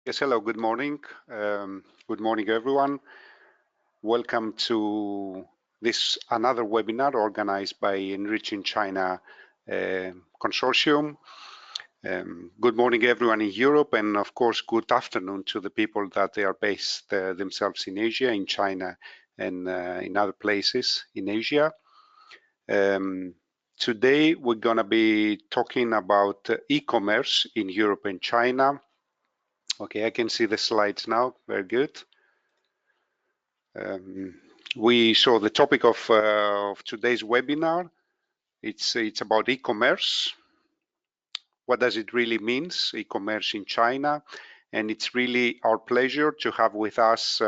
Yes, hello, good morning. Good morning, everyone. Welcome to this another webinar organized by ENRICH in China Consortium. Good morning, everyone in Europe, and of course, good afternoon to the people that they are based themselves in Asia, in China, and in other places in Asia. Today, we're going to be talking about e-commerce in Europe and China. Okay, I can see the slides now. Very good. So the topic of today's webinar, it's about e-commerce. What does it really mean, e-commerce in China? And it's really our pleasure to have with us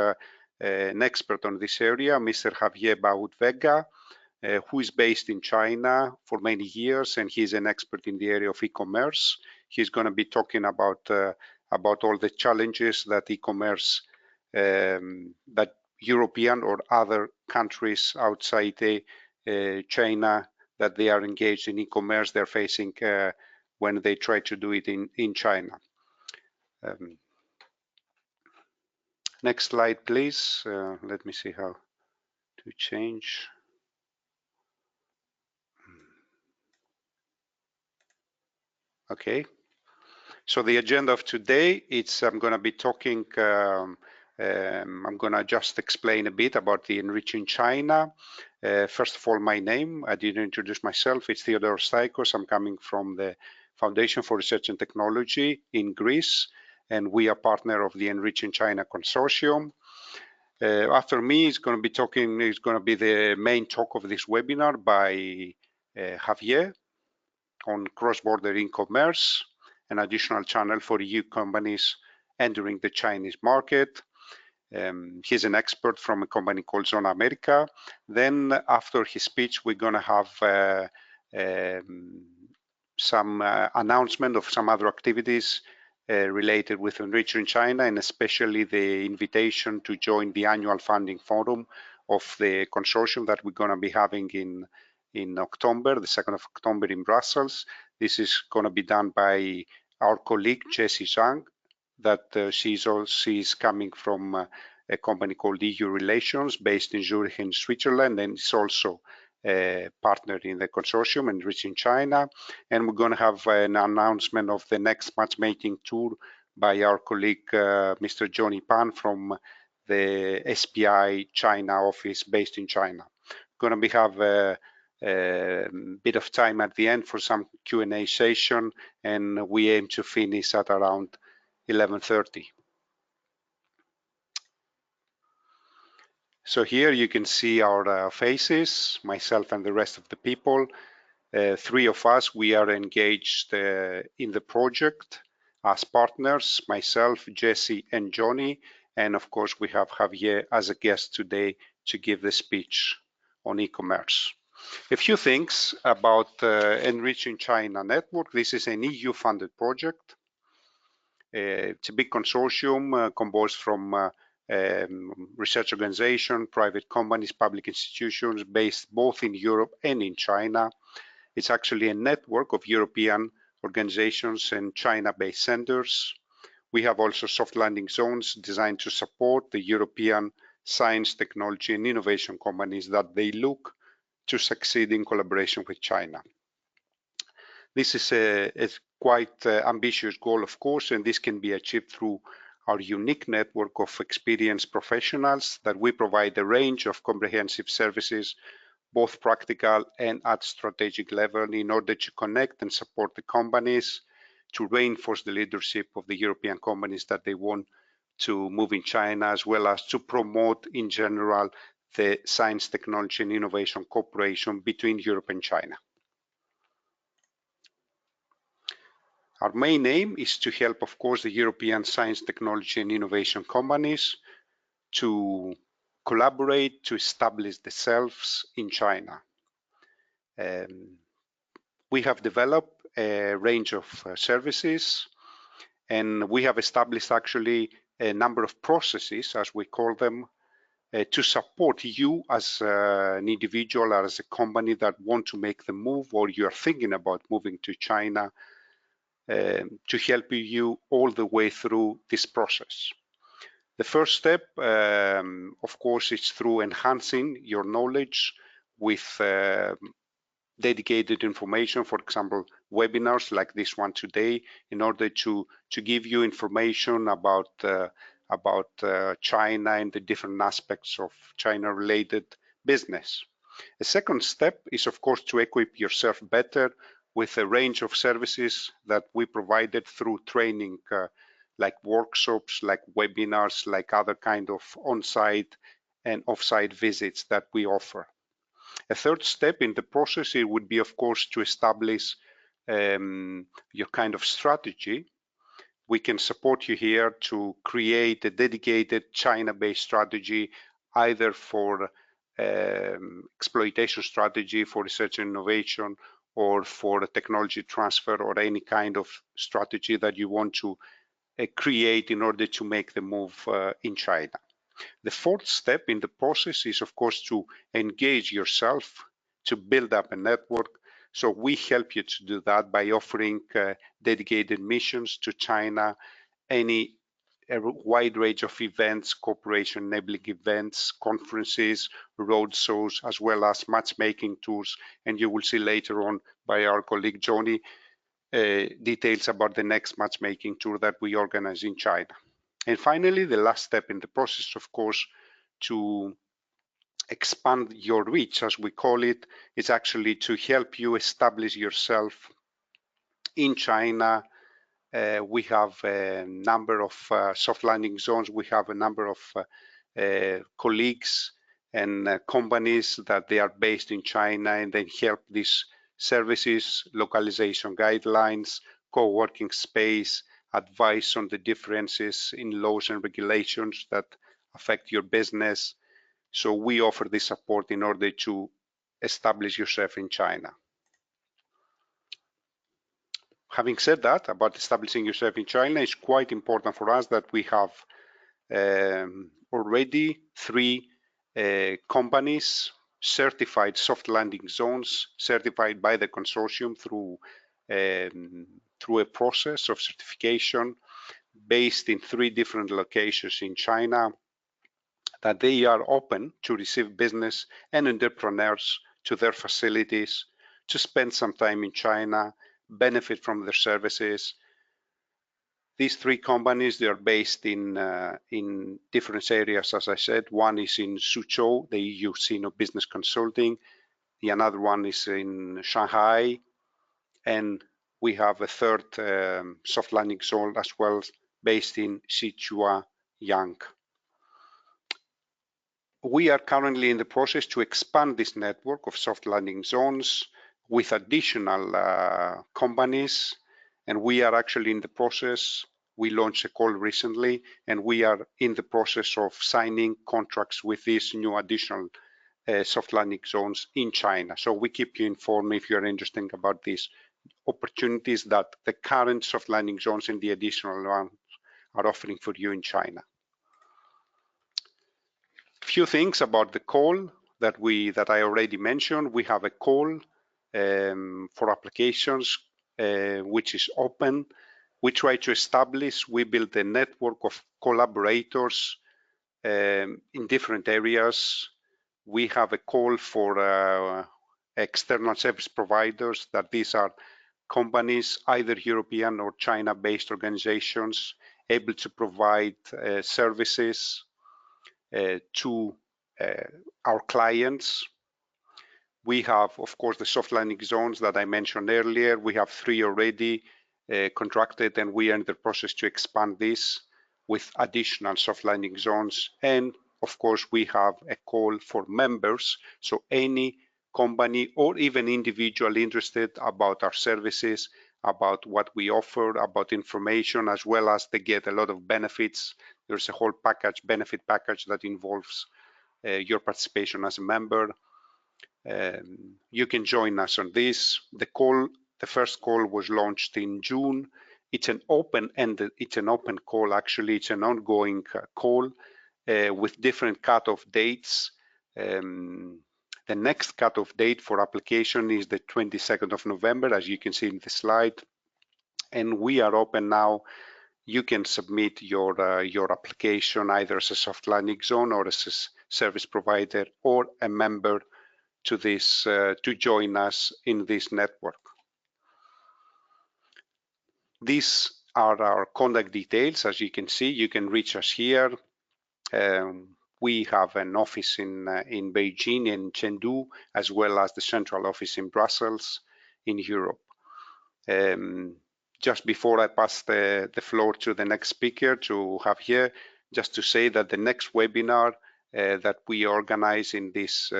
an expert on this area, Mr. Javier Bahut Vega, who is based in China for many years, and he's an expert in the area of e-commerce. He's going to be talking about all the challenges that e-commerce that European or other countries outside China that they are engaged in e-commerce they're facing when they try to do it in China. Next slide, please. Let me see how to change. Okay. So the agenda of today, I'm going to be talking, I'm going to just explain a bit about the ENRICH in China. First of all, my name, I didn't introduce myself. It's Theodore Staikos. I'm coming from the Foundation for Research and Technology in Greece, and we are partner of the ENRICH in China Consortium. After me, it's going to be the main talk of this webinar by Javier on cross-border e-commerce, an additional channel for EU companies entering the Chinese market. He's an expert from a company called Zonamerica. Then after his speech, we're going to have some announcement of some other activities related with ENRICH in China, and especially the invitation to join the annual funding forum of the consortium that we're going to be having in October, the 2nd of October in Brussels. This is going to be done by our colleague Jessie Zhang, that she's coming from a company called EU Relations based in Zurich in Switzerland, and is also a partner in the consortium and ENRICH in China. And we're going to have an announcement of the next matchmaking tour by our colleague Mr. Johnny Pan from the SPI China office based in China. We're going to have a bit of time at the end for some Q&A session, and we aim to finish at around 11:30. So here you can see our faces, myself and the rest of the people. Three of us, we are engaged in the project as partners, myself, Jessie, and Johnny. And of course, we have Javier as a guest today to give the speech on e-commerce. A few things about ENRICH in China Network. This is an EU-funded project. It's a big consortium composed from research organization, private companies, public institutions based both in Europe and in China. It's actually a network of European organizations and China-based centers. We have also soft landing zones designed to support the European science, technology, and innovation companies that they look to succeed in collaboration with China. This is a quite ambitious goal, of course, and this can be achieved through our unique network of experienced professionals that we provide a range of comprehensive services, both practical and at strategic level, in order to connect and support the companies, to reinforce the leadership of the European companies that they want to move in China, as well as to promote in general the science, technology, and innovation cooperation between Europe and China. Our main aim is to help, of course, the European science, technology, and innovation companies to collaborate to establish themselves in China. We have developed a range of services, and we have established actually a number of processes, as we call them, to support you as an individual or as a company that want to make the move, or you're thinking about moving to China, to help you all the way through this process. The first step, of course, is through enhancing your knowledge with dedicated information, for example, webinars like this one today, in order to give you information about China and the different aspects of China-related business. The second step is, of course, to equip yourself better with a range of services that we provided through training, like workshops, like webinars, like other kind of on-site and off-site visits that we offer. A third step in the process, it would be, of course, to establish your kind of strategy. We can support you here to create a dedicated China-based strategy, either for exploitation strategy, for research and innovation, or for a technology transfer, or any kind of strategy that you want to create in order to make the move in China. The fourth step in the process is, of course, to engage yourself, to build up a network. So we help you to do that by offering dedicated missions to China, a wide range of events, cooperation enabling events, conferences, road shows, as well as matchmaking tours. And you will see later on by our colleague Johnny details about the next matchmaking tour that we organize in China. And finally, the last step in the process, of course, to expand your reach, as we call it, is actually to help you establish yourself in China. We have a number of soft landing zones. We have a number of colleagues and companies that they are based in China, and they help these services, localization guidelines, co-working space, advice on the differences in laws and regulations that affect your business. So we offer this support in order to establish yourself in China. Having said that, about establishing yourself in China, it's quite important for us that we have already 3 companies certified soft landing zones, certified by the consortium through a process of certification based in 3 different locations in China, that they are open to receive business and entrepreneurs to their facilities to spend some time in China, benefit from their services. These 3 companies, they are based in different areas, as I said. One is in Suzhou, the EU Sino Business Consulting. The another one is in Shanghai. And we have a third soft landing zone as well, based in Sichuan. We are currently in the process to expand this network of soft landing zones with additional companies, and we are actually in the process. We launched a call recently, and we are in the process of signing contracts with these new additional soft landing zones in China. So we keep you informed if you're interested about these opportunities that the current soft landing zones and the additional ones are offering for you in China. Few things about the call that I already mentioned. We have a call for applications which is open. We try to establish, we build a network of collaborators in different areas. We have a call for external service providers, that these are companies, either European or China-based organizations, able to provide services to our clients. We have, of course, the soft landing zones that I mentioned earlier. We have 3 already contracted, and we are in the process to expand this with additional soft landing zones. And of course, we have a call for members. So any company or even individual interested about our services, about what we offer, about information, as well as they get a lot of benefits. There's a whole package, benefit package, that involves your participation as a member. You can join us on this. The first call was launched in June. It's an open-ended, it's an open call actually. It's an ongoing call with different cutoff dates. The next cutoff date for application is the 22nd of November, as you can see in the slide. and we are open now. You can submit your application either as a soft landing zone or as a service provider or a member to this to join us in this network. These are our contact details. As you can see, you can reach us here. We have an office in Beijing and Chengdu, as well as the central office in Brussels in Europe. Just before I pass the floor to the next speaker, to Javier, just to say that the next webinar that we organize in this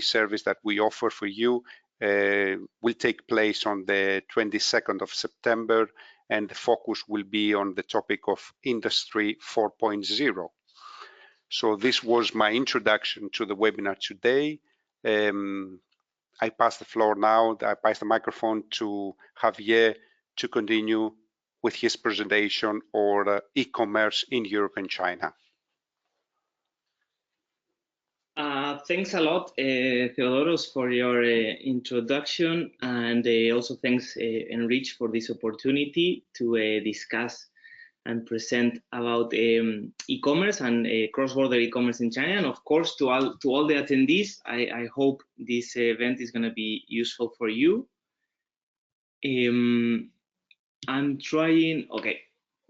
service that we offer for you will take place on the 22nd of September, and the focus will be on the topic of Industry 4.0. So this was my introduction to the webinar today. I pass the floor now, I pass the microphone to Javier to continue with his presentation on e-commerce in Europe and China. Thanks a lot, Theodoros, for your introduction, and also thanks, ENRICH, for this opportunity to discuss and present about e-commerce and cross-border e-commerce in China. And of course, to all the attendees, I hope this event is going to be useful for you. I'm trying, okay,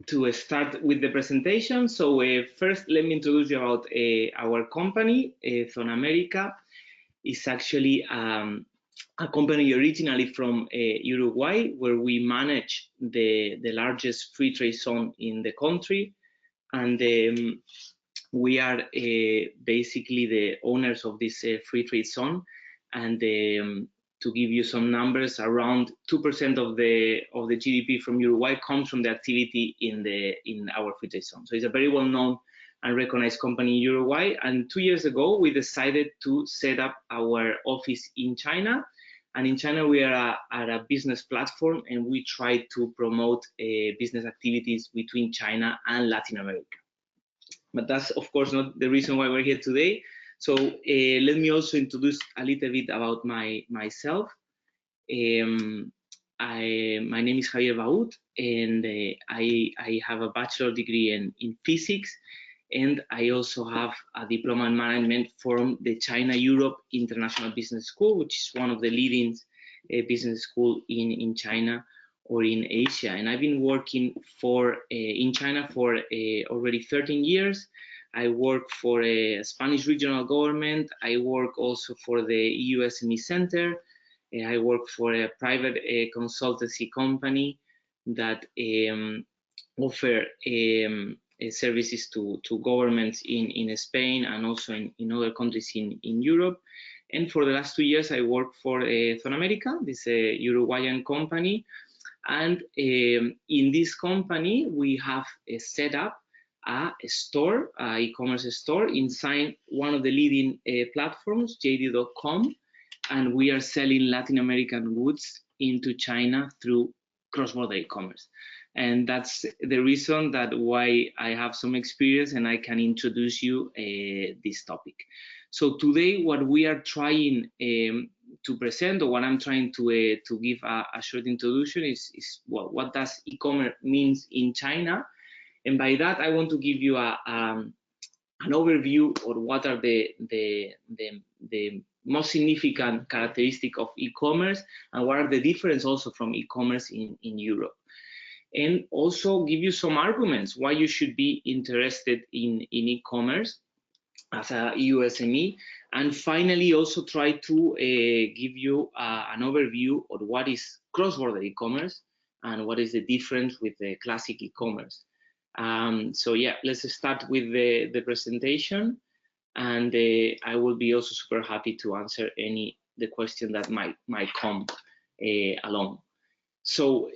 to start with the presentation. So first, let me introduce you about our company. Zonamerica is actually a company originally from Uruguay, where we manage the largest free trade zone in the country. And we are basically the owners of this free trade zone. And to give you some numbers, around 2% of the GDP from Uruguay comes from the activity in our free trade zone. So it's a very well-known and recognized company in Uruguay. And 2 years ago, we decided to set up our office in China. And in China, we are at a business platform, and we try to promote business activities between China and Latin America. But that's, of course, not the reason why we're here today. So let me also introduce a little bit about myself. My name is Javier Bahut, and I have a bachelor degree in physics, and I also have a diploma in management from the China-Europe International Business School, which is one of the leading business schools in China or in Asia. And I've been working in China for already 13 years. I work for a Spanish regional government. I work also for the EU SME Center. I work for a private consultancy company that offer services to governments in Spain and also in other countries in Europe. And for the last 2 years, I work for Zonamerica, this Uruguayan company. And in this company, we have set up a store, e-commerce store inside one of the leading platforms, JD.com, and we are selling Latin American goods into China through cross-border e-commerce. And that's the reason that why I have some experience and I can introduce you this topic. So today, what we are trying to present, or what I'm trying to give a short introduction is what does e-commerce means in China. And by that, I want to give you an overview of what are the most significant characteristic of e-commerce and what are the difference also from e-commerce in Europe. And also give you some arguments why you should be interested in e-commerce as a EU SME. And finally, also try to give you an overview of what is cross-border e-commerce and what is the difference with the classic e-commerce. So yeah, let's start with the presentation, and I will be also super happy to answer the question that might come along. So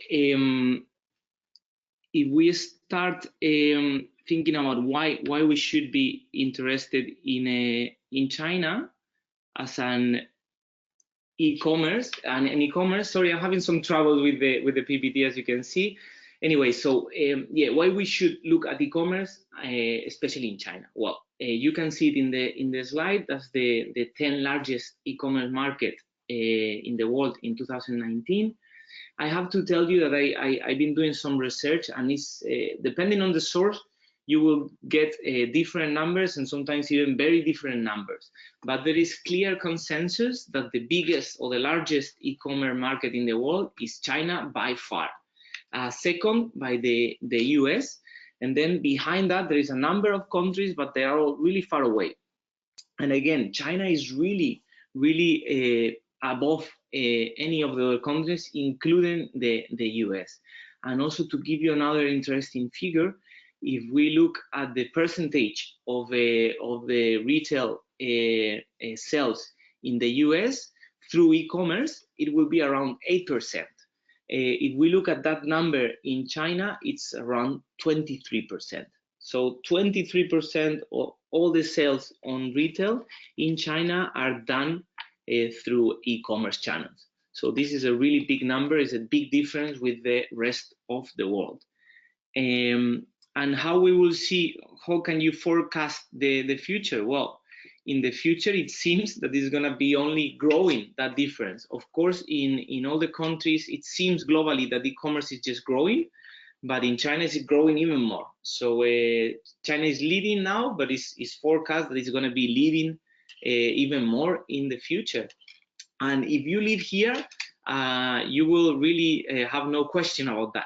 if we start thinking about why we should be interested in China as an e-commerce, sorry, I'm having some trouble with the PPT, as you can see. Anyway, so yeah, why we should look at e-commerce, especially in China? Well, you can see it in the slide. That's the 10 largest e-commerce market in the world in 2019, I have to tell you that I've been doing some research, and it's depending on the source, you will get different numbers and sometimes even very different numbers. But there is clear consensus that the biggest or the largest e-commerce market in the world is China by far. Second, by the US. And then behind that, there is a number of countries, but they are all really far away. And again, China is really, really above any of the other countries, including the US. And also, to give you another interesting figure, if we look at the percentage of the retail sales in the US through e-commerce, it will be around 8%. If we look at that number in China, it's around 23%. So 23% of all the sales on retail in China are done through e-commerce channels. So this is a really big number. It's a big difference with the rest of the world. And how we will see, how can you forecast the future? Well, in the future, it seems that it's going to be only growing, that difference. Of course, in all the countries, it seems globally that e-commerce is just growing, but in China, it's growing even more. So China is leading now, but it's forecast that it's going to be leading even more in the future. And if you live here, you will really have no question about that.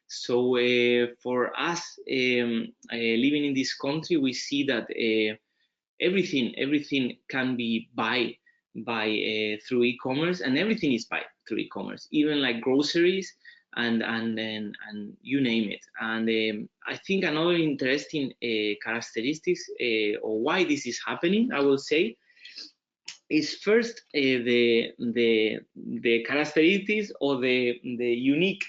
So for us living in this country, we see that everything can be buy through e-commerce, and everything is buy through e-commerce, even like groceries and you name it. And I think another interesting characteristics or why this is happening, I will say, is first the characteristics or the unique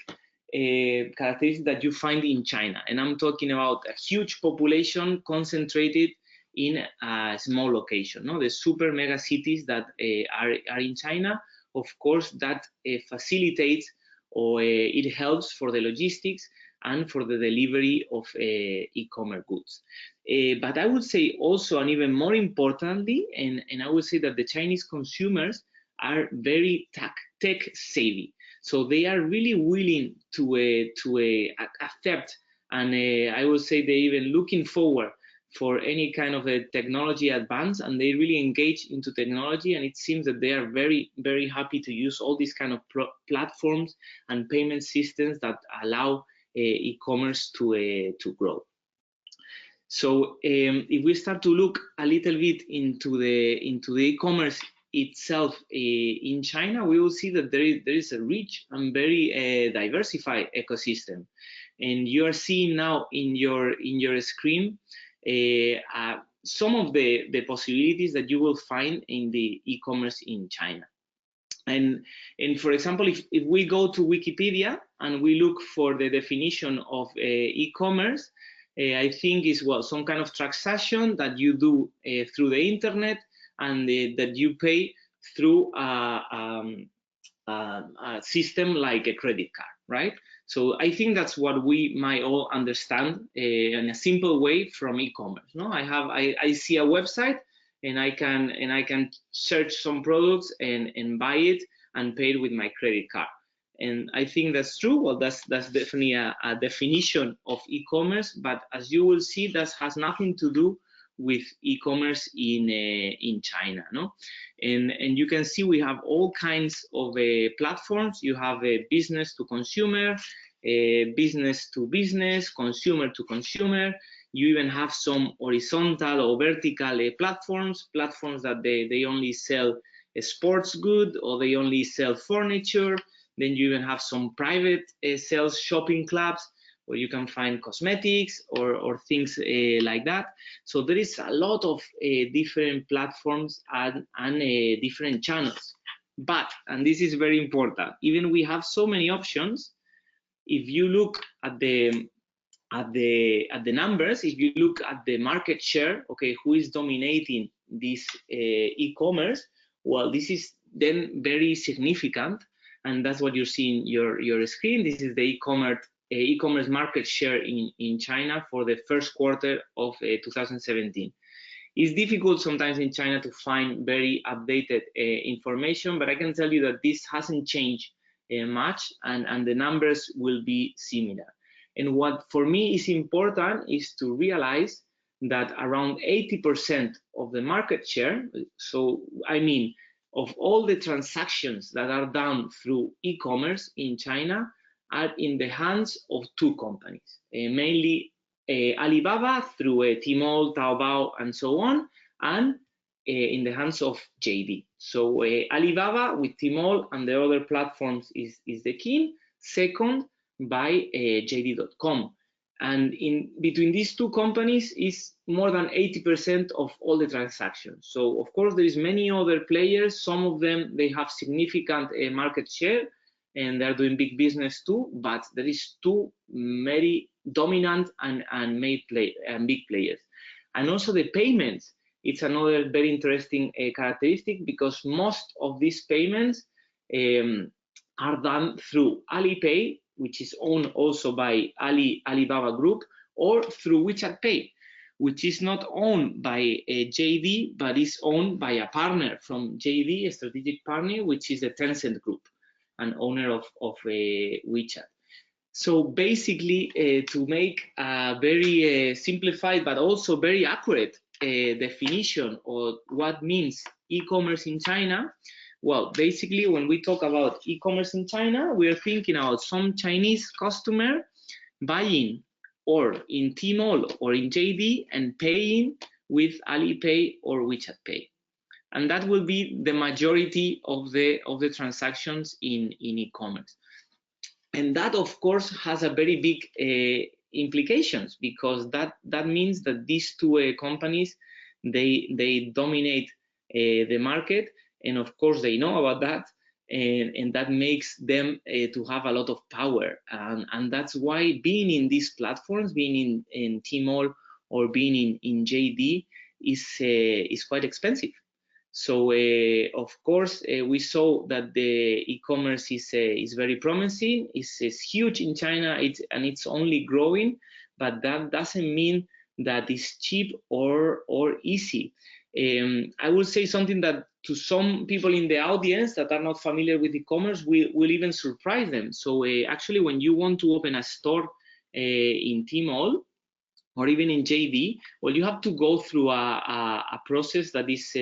characteristics that you find in China. And I'm talking about a huge population concentrated in a small location, no? The super mega cities that are in China. Of course, that facilitates or it helps for the logistics and for the delivery of e-commerce goods. But I would say also, and even more importantly, and I would say that the Chinese consumers are very tech savvy. So they are really willing to accept, and I would say they even looking forward for any kind of a technology advance, and they really engage into technology. And it seems that they are very, very happy to use all these kind of platforms and payment systems that allow e-commerce to grow. So if we start to look a little bit into the e-commerce itself in China, we will see that there is a rich and very diversified ecosystem. And you are seeing now in your screen some of the possibilities that you will find in the e-commerce in China. And for example, if we go to Wikipedia and we look for the definition of e-commerce, I think is, well, some kind of transaction that you do through the internet, and that you pay through a system like a credit card, right? So I think that's what we might all understand in a simple way from e-commerce. No, I see a website, and I can search some products and buy it and pay it with my credit card. And I think that's true. Well, that's definitely a definition of e-commerce. But as you will see, that has nothing to do with e-commerce in China, no? And you can see we have all kinds of platforms. You have a business to consumer, business to business, consumer to consumer. You even have some horizontal or vertical platforms that they only sell sports good, or they only sell furniture. Then you even have some private sales shopping clubs where you can find cosmetics or things like that. So there is a lot of different platforms and different channels. But, and this is very important, even we have so many options, if you look at the numbers, if you look at the market share, okay, who is dominating this e-commerce, well, this is then very significant, and that's what you see in your screen. This is the e-commerce market share in China for the first quarter of 2017. It's difficult sometimes in China to find very updated information, but I can tell you that this hasn't changed much, and the numbers will be similar. And what for me is important is to realize that around 80% of the market share, so I mean of all the transactions that are done through e-commerce in China, are in the hands of two companies, mainly Alibaba through Tmall, Taobao, and so on, and in the hands of JD. So Alibaba with Tmall and the other platforms is the king. Second, by JD.com. And in between these two companies is more than 80% of all the transactions. So of course there is many other players. Some of them, they have significant market share and they're doing big business too, but there is two very dominant and big players. And also the payments, it's another very interesting characteristic, because most of these payments are done through Alipay, which is owned also by Alibaba Group, or through WeChat Pay, which is not owned by JD, but is owned by a partner from JD, a strategic partner, which is the Tencent Group, an owner of WeChat. So basically, to make a very simplified but also very accurate definition of what means e-commerce in China, well, basically, when we talk about e-commerce in China, we are thinking about some Chinese customer buying or in Tmall or in JD and paying with Alipay or WeChat Pay. And that will be the majority of the transactions in e-commerce. And that, of course, has a very big implications, because that means that these two companies, they dominate the market. And of course, they know about that, and that makes them to have a lot of power. And that's why being in these platforms, being in Tmall or being in JD is quite expensive. So of course, we saw that the e-commerce is very promising. It's huge in China, and it's only growing, but that doesn't mean that it's cheap or easy. I will say something that to some people in the audience that are not familiar with e-commerce will even surprise them. So actually, when you want to open a store in Tmall or even in JD, well, you have to go through a process that is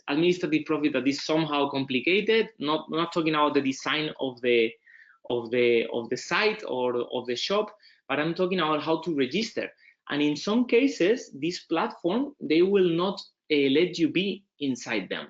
administrative process that is somehow complicated. Not talking about the design of the site or of the shop, but I'm talking about how to register. And in some cases, this platform, they will not let you be inside them.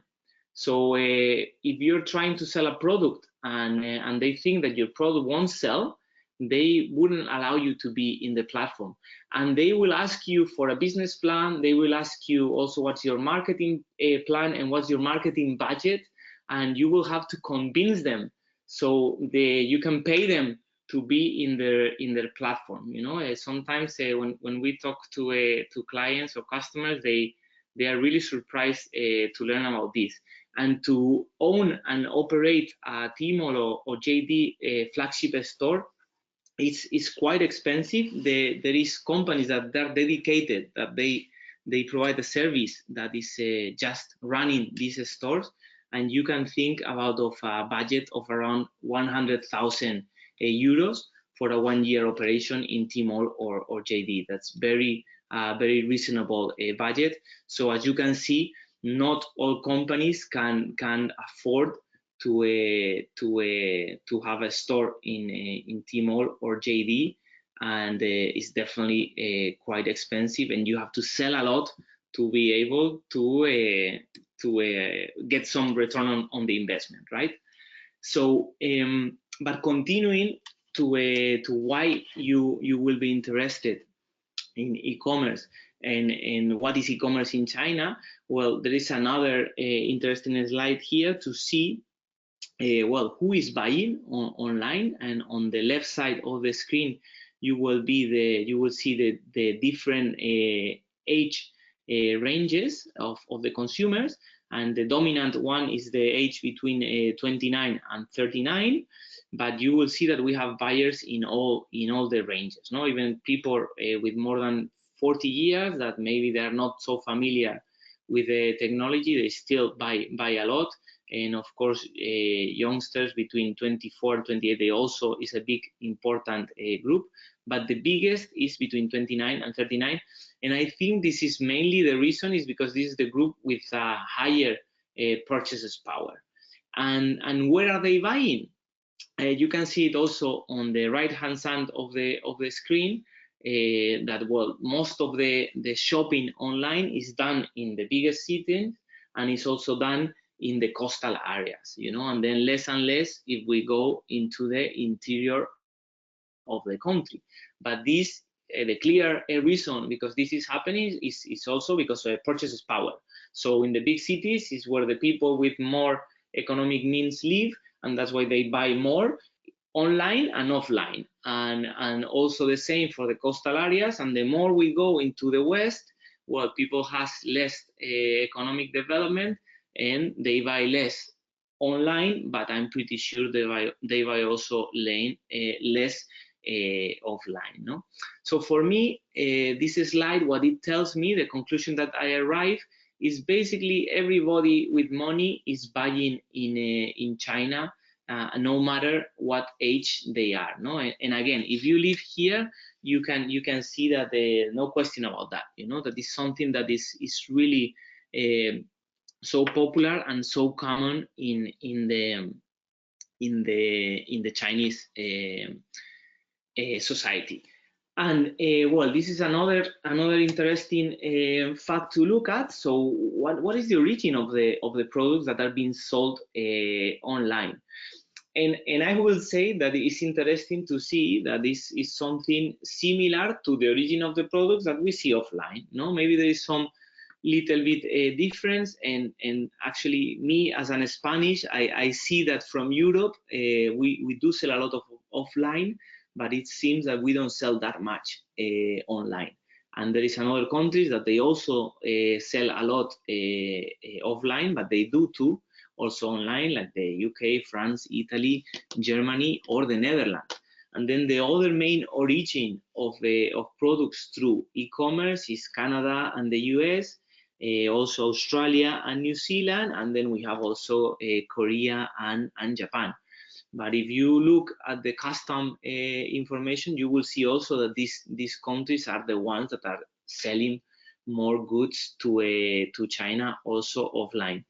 So if you're trying to sell a product and they think that your product won't sell, they wouldn't allow you to be in the platform. And they will ask you for a business plan. They will ask you also what's your marketing plan and what's your marketing budget. And you will have to convince them so you can pay them to be in their platform. You know, sometimes when we talk to clients or customers, they are really surprised to learn about this. And to own and operate a Tmall or JD flagship store, it's quite expensive. There is companies that are dedicated, that they provide a service that is just running these stores, and you can think about a budget of around 100,000 euros for a 1-year operation in Tmall or JD. That's very reasonable budget. So as you can see, not all companies can afford to have a store in Tmall or JD, and it's definitely quite expensive, and you have to sell a lot to be able to get some return on the investment, right? So, but continuing to why you will be interested in e-commerce and what is e-commerce in China. Well, there is another interesting slide here to see well, who is buying online, and on the left side of the screen you will see the different age ranges of the consumers, and the dominant one is the age between 29 and 39. But you will see that we have buyers in all the ranges. No, even people with more than 40 years that maybe they are not so familiar with the technology, they still buy a lot. and of course youngsters between 24 and 28, they also is a big important group, but the biggest is between 29 and 39, and I think this is mainly the reason is because this is the group with a higher purchases power. And where are they buying? You can see it also on the right hand side of the screen, that well, most of the shopping online is done in the biggest cities, and it's also done in the coastal areas, you know, and then less and less if we go into the interior of the country. But this the clear reason because this is happening is also because of purchases power. So in the big cities is where the people with more economic means live, and that's why they buy more online and offline, and also the same for the coastal areas. And the more we go into the west, well, people has less economic development and they buy less online, but I'm pretty sure they buy also less offline, no? So for me, this slide, what it tells me, the conclusion that I arrive is basically everybody with money is buying in China, no matter what age they are, no? And again, if you live here, you can see that no question about that, you know, that is something that is really so popular and so common in the Chinese society. And well, this is another interesting fact to look at. So what is the origin of the products that are being sold online? And I will say that it's interesting to see that this is something similar to the origin of the products that we see offline. No, maybe there is some little bit difference, and actually me as an Spanish, I see that from Europe we do sell a lot of offline, but it seems that we don't sell that much online. And there is another countries that they also sell a lot offline, but they do too also online, like the UK, France, Italy, Germany, or the Netherlands. And then the other main origin of products through e-commerce is Canada and the US, also Australia and New Zealand, and then we have also Korea and Japan. But if you look at the custom information, you will see also that these countries are the ones that are selling more goods to China also offline.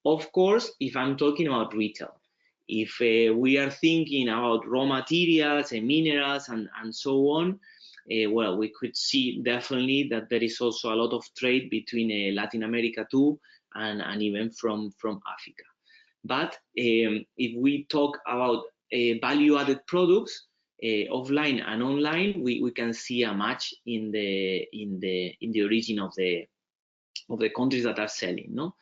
Of course, if I'm talking about retail, if we are thinking about raw materials and minerals and so on, well, we could see definitely that there is also a lot of trade between Latin America too, and even from Africa. But if we talk about value-added products, offline and online, we can see a match in the origin of the countries that are selling, no?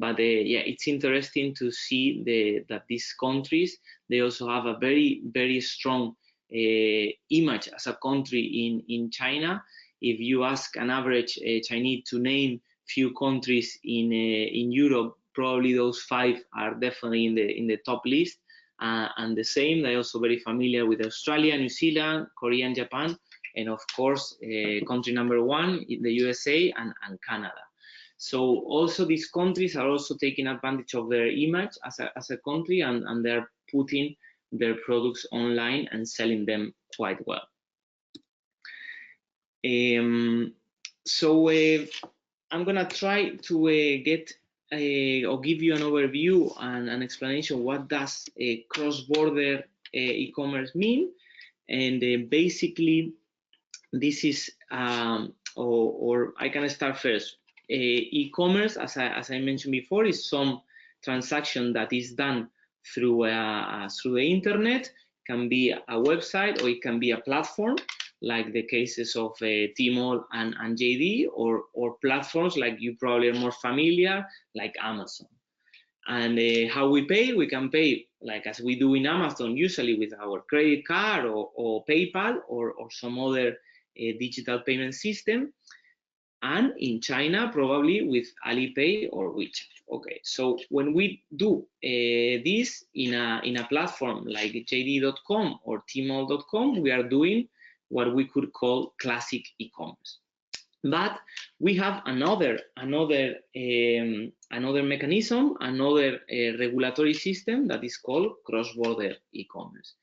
But yeah, it's interesting to see that these countries, they also have a very, very strong image as a country in China. If you ask an average Chinese to name few countries in Europe, probably those 5 are definitely in the top list. And the same, they're also very familiar with Australia, New Zealand, Korea, and Japan, and of course, country number 1, the USA and Canada. So also these countries are also taking advantage of their image as a country, and they're putting their products online and selling them quite well. So I'm gonna try to get or give you an overview and an explanation what does a cross-border e-commerce mean, and basically this is or I can start first. E-commerce, as I mentioned before, is some transaction that is done through the internet. Can be a website or it can be a platform, like the cases of Tmall and JD, or platforms like you probably are more familiar, like Amazon. And how we pay? We can pay like as we do in Amazon, usually with our credit card or PayPal or some other digital payment system. And in China, probably with Alipay or WeChat. Okay, so when we do this in a platform like JD.com or Tmall.com, we are doing what we could call classic e-commerce. But we have another mechanism, another regulatory system that is called cross-border e-commerce.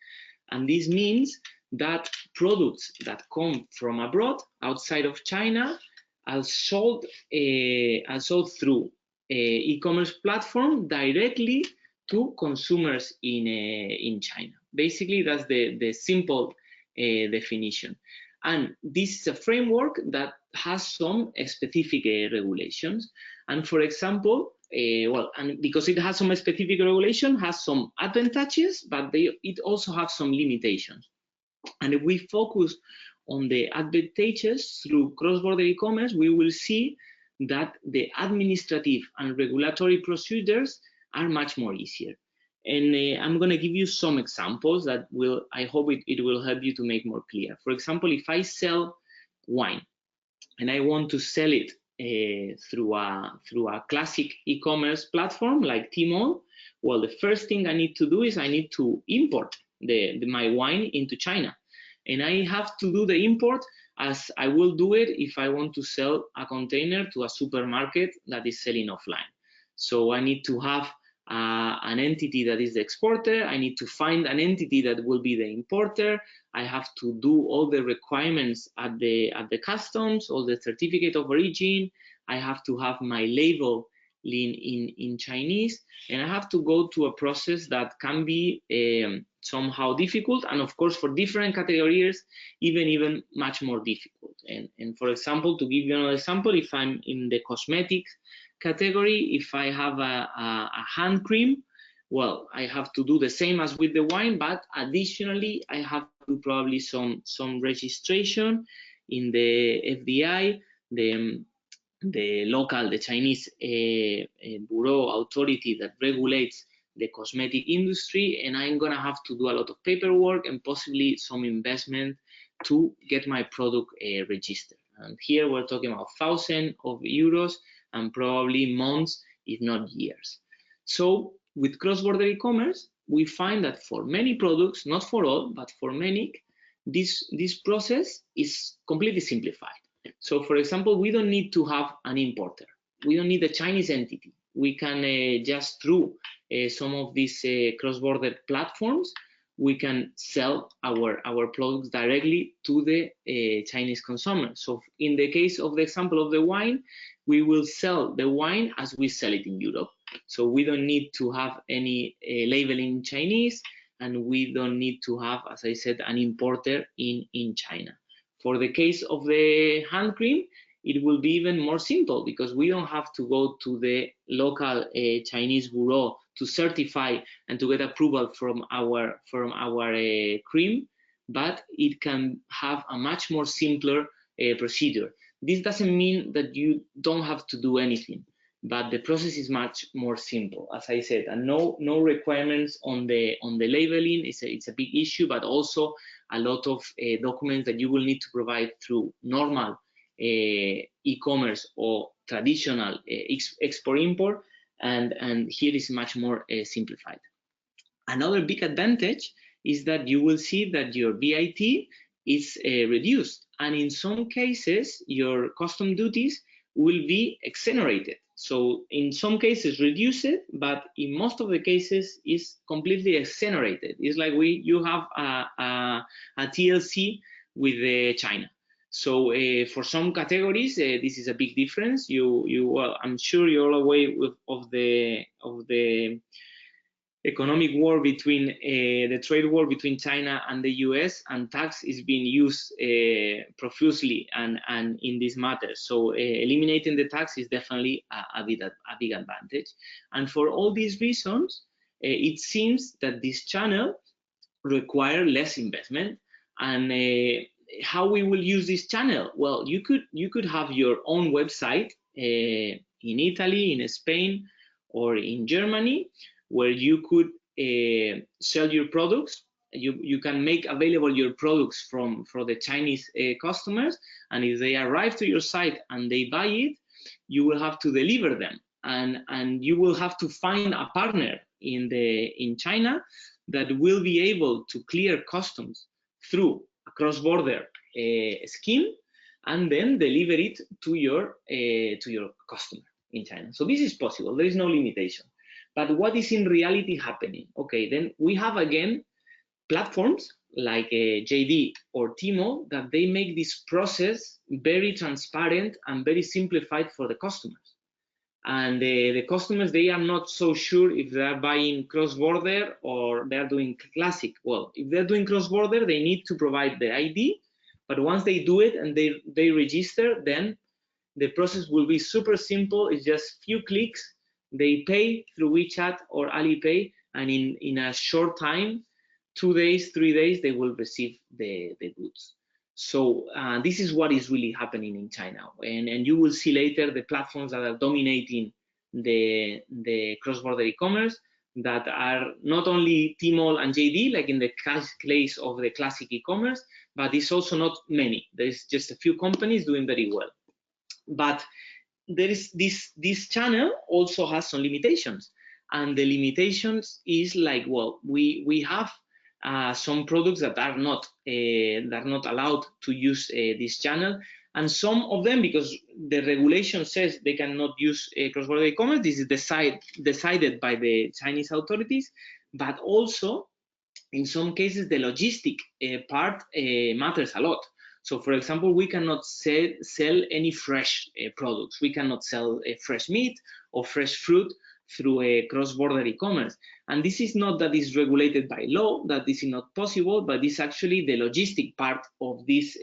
And this means that products that come from abroad, outside of China, are sold through e-commerce platform directly to consumers in China. Basically, that's the simple definition. And this is a framework that has some specific regulations. And for example, and because it has some specific regulation, has some advantages, but it also has some limitations. And if we focus on the advantages through cross-border e-commerce, we will see that the administrative and regulatory procedures are much more easier. And I'm going to give you some examples that I hope it will help you to make more clear. For example, if I sell wine and I want to sell it through a classic e-commerce platform like Tmall, well, the first thing I need to do is I need to import my wine into China. And I have to do the import as I will do it if I want to sell a container to a supermarket that is selling offline. So I need to have an entity that is the exporter. I need to find an entity that will be the importer. I have to do all the requirements at the customs, all the certificate of origin. I have to have my label in Chinese, and I have to go to a process that can be somehow difficult, and of course for different categories even much more difficult. And for example, to give you another example, if I'm in the cosmetics category, if I have a hand cream, well, I have to do the same as with the wine, but additionally I have to do probably some registration in the FDI, the Chinese bureau authority that regulates the cosmetic industry, and I'm gonna have to do a lot of paperwork and possibly some investment to get my product registered. And here we're talking about thousands of euros and probably months, if not years. So with cross-border e-commerce, we find that for many products, not for all, but for many, this process is completely simplified. So for example, we don't need to have an importer. We don't need a Chinese entity. We can just through some of these cross-border platforms, we can sell our products directly to the Chinese consumer. So in the case of the example of the wine, we will sell the wine as we sell it in Europe. So we don't need to have any labeling in Chinese, and we don't need to have, as I said, an importer in China. For the case of the hand cream, it will be even more simple because we don't have to go to the local Chinese bureau to certify and to get approval from our cream, but it can have a much more simpler procedure. This doesn't mean that you don't have to do anything, but the process is much more simple, as I said, and no requirements on the labeling. It's a big issue, but also a lot of documents that you will need to provide through normal e-commerce or traditional export-import, and here is much more simplified. Another big advantage is that you will see that your VAT is reduced, and in some cases your custom duties will be exonerated. So in some cases reduce it, but in most of the cases is completely exonerated. It's like you have a TLC with China. So for some categories, this is a big difference. Well, I'm sure you're all aware of the economic war between the trade war between China and the US, and tax is being used profusely and in this matter. So eliminating the tax is definitely a big advantage. And for all these reasons, it seems that this channel require less investment. And how we will use this channel? Well, you could have your own website in Italy, in Spain, or in Germany, where you could sell your products. You can make available your products for the Chinese customers, and if they arrive to your site and they buy it, you will have to deliver them, and you will have to find a partner in China that will be able to clear customs through a cross-border scheme, and then deliver it to your customer in China. So this is possible. There is no limitation. But what is in reality happening? Okay, then we have again platforms like JD or Tmall that they make this process very transparent and very simplified for the customers. And the customers, they are not so sure if they are buying cross-border or they are doing classic. Well, if they're doing cross-border, they need to provide the ID. But once they do it and they register, then the process will be super simple. It's just few clicks. They pay through WeChat or Alipay, and in a short time, 2 days, 3 days, they will receive the goods. So this is what is really happening in China. And you will see later the platforms that are dominating the cross-border e-commerce, that are not only Tmall and JD, like in the case of the classic e-commerce, but it's also not many. There's just a few companies doing very well. But there is this channel also has some limitations. And the limitations is like, well, we have some products that are not allowed to use this channel, and some of them, because the regulation says they cannot use cross-border e-commerce. This is decided by the Chinese authorities, but also in some cases the logistic part matters a lot. So, for example, we cannot sell any fresh products. We cannot sell fresh meat or fresh fruit through a cross-border e-commerce. And this is not that it's regulated by law, that this is not possible, but it's actually the logistic part of this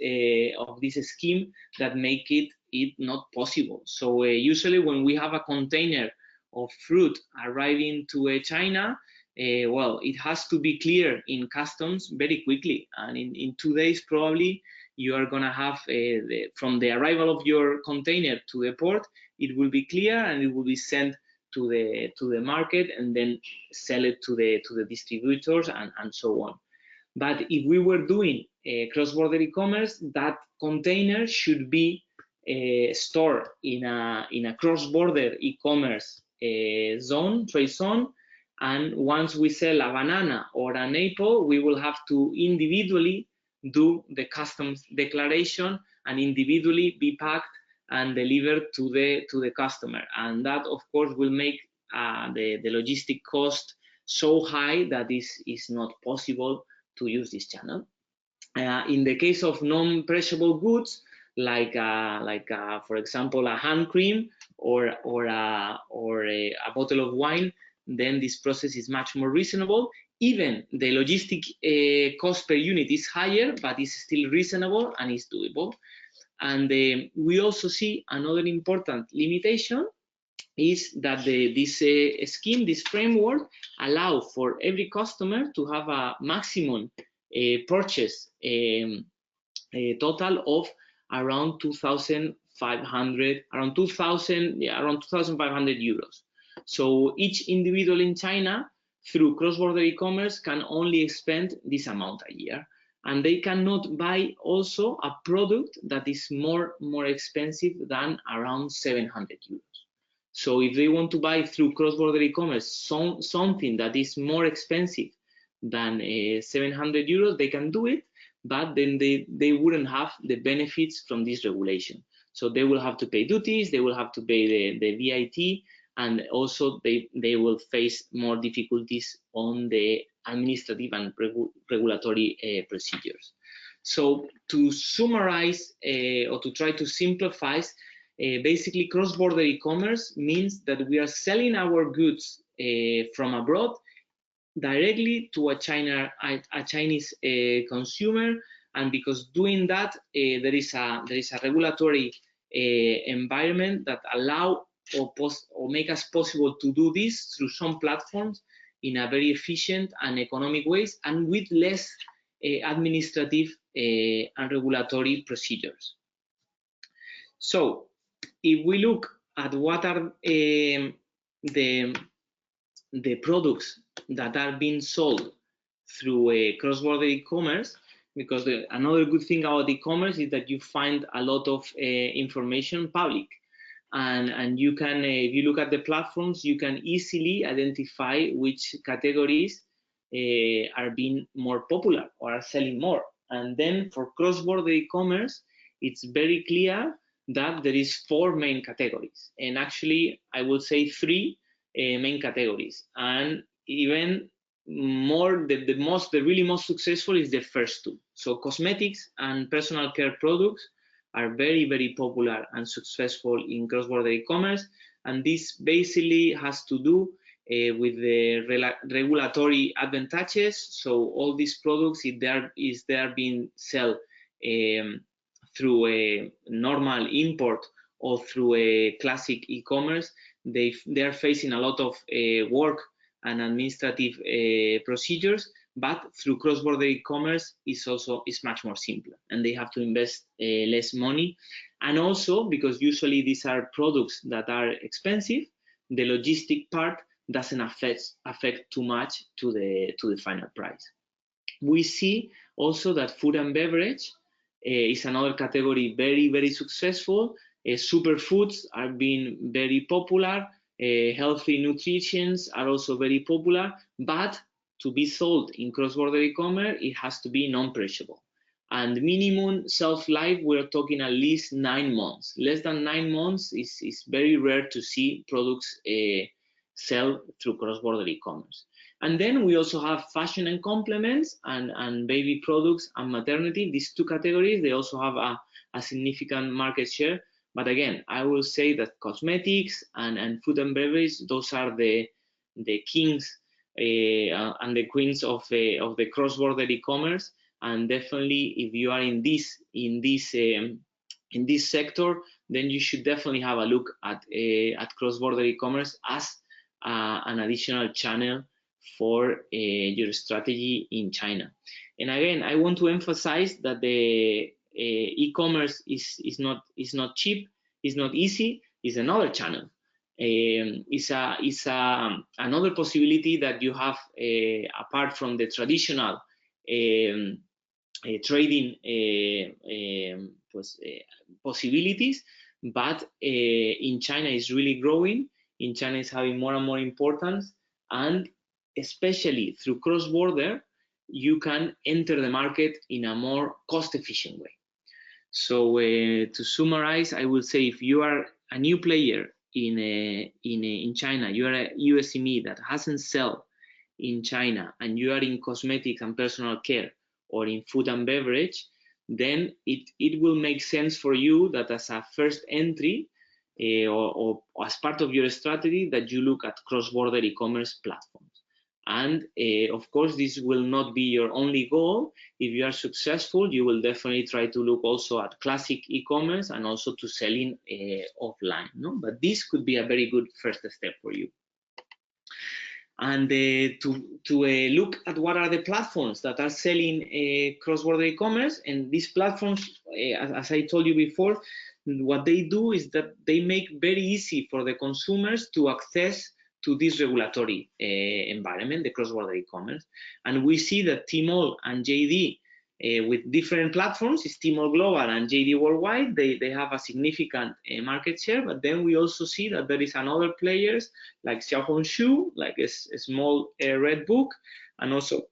scheme that make it not possible. So usually when we have a container of fruit arriving to China, well, it has to be clear in customs very quickly. And in 2 days, probably, you are going to have, from the arrival of your container to the port, it will be clear and it will be sent to the market and then sell it to the distributors and so on. But if we were doing cross-border e-commerce, that container should be stored in a cross-border e-commerce trade zone. And once we sell a banana or an apple, we will have to individually do the customs declaration and individually be packed and delivered to the customer. And that, of course, will make the logistic cost so high that this is not possible to use this channel. In the case of non-perishable goods, like for example, a hand cream or a bottle of wine, then this process is much more reasonable. Even the logistic cost per unit is higher, but it's still reasonable and it's doable. And we also see another important limitation is that this scheme, this framework, allow for every customer to have a maximum purchase total of around 2,500, around 2,500 euros. So each individual in China through cross-border e-commerce can only spend this amount a year. And they cannot buy also a product that is more expensive than around 700 euros. So if they want to buy through cross-border e-commerce something that is more expensive than 700 euros, they can do it, but then they wouldn't have the benefits from this regulation. So they will have to pay duties, they will have to pay the VAT, and also they will face more difficulties on the administrative and regulatory procedures. So to summarize or to try to simplify, basically cross-border e-commerce means that we are selling our goods from abroad directly to a Chinese consumer, and because doing that there is a regulatory environment that allow or make us possible to do this through some platforms in a very efficient and economic ways and with less administrative and regulatory procedures. So if we look at what are the products that are being sold through a cross-border e-commerce, because another good thing about e-commerce is that you find a lot of information public. And you can, if you look at the platforms, you can easily identify which categories are being more popular or are selling more. And then for cross-border e-commerce, it's very clear that there is 4 main categories, and actually I would say 3 main categories, and even more, the really most successful is the first 2. So cosmetics and personal care products are very, very popular and successful in cross-border e-commerce, and this basically has to do with the regulatory advantages. So all these products, if they are being sold through a normal import or through a classic e-commerce, they are facing a lot of work and administrative procedures, but through cross-border e-commerce is much more simpler, and they have to invest less money. And also because usually these are products that are expensive, the logistic part doesn't affect too much to the final price. We see also that food and beverage is another category very, very successful. Superfoods are being very popular. Healthy nutritions are also very popular, but to be sold in cross-border e-commerce, it has to be non-perishable. And minimum shelf life, we're talking at least 9 months. Less than 9 months is very rare to see products sell through cross-border e-commerce. And then we also have fashion and complements and baby products and maternity. These 2 categories, they also have a significant market share. But again, I will say that cosmetics and food and beverage, those are the kings and the queens of the cross-border e-commerce. And definitely, if you are in this sector, then you should definitely have a look at cross-border e-commerce as an additional channel for your strategy in China. And again, I want to emphasize that the e-commerce is not cheap, it's not easy, it's another channel. It's another possibility that you have apart from the traditional trading possibilities, but in China is really growing. In China is having more and more importance, and especially through cross-border, you can enter the market in a more cost-efficient way. So to summarize, I will say if you are a new player in China, you are a USME that hasn't sold in China, and you are in cosmetics and personal care or in food and beverage, then it will make sense for you that as a first entry or as part of your strategy that you look at cross-border e-commerce platforms. And of course, this will not be your only goal. If you are successful, you will definitely try to look also at classic e-commerce and also to selling offline. No? But this could be a very good first step for you. And to look at what are the platforms that are selling cross-border e-commerce, and these platforms, as I told you before, what they do is that they make very easy for the consumers to access to this regulatory environment, the cross-border e-commerce. And we see that Tmall and JD with different platforms, is Tmall Global and JD Worldwide, they have a significant market share, but then we also see that there is another players like Xiaohongshu, like a small red book, and also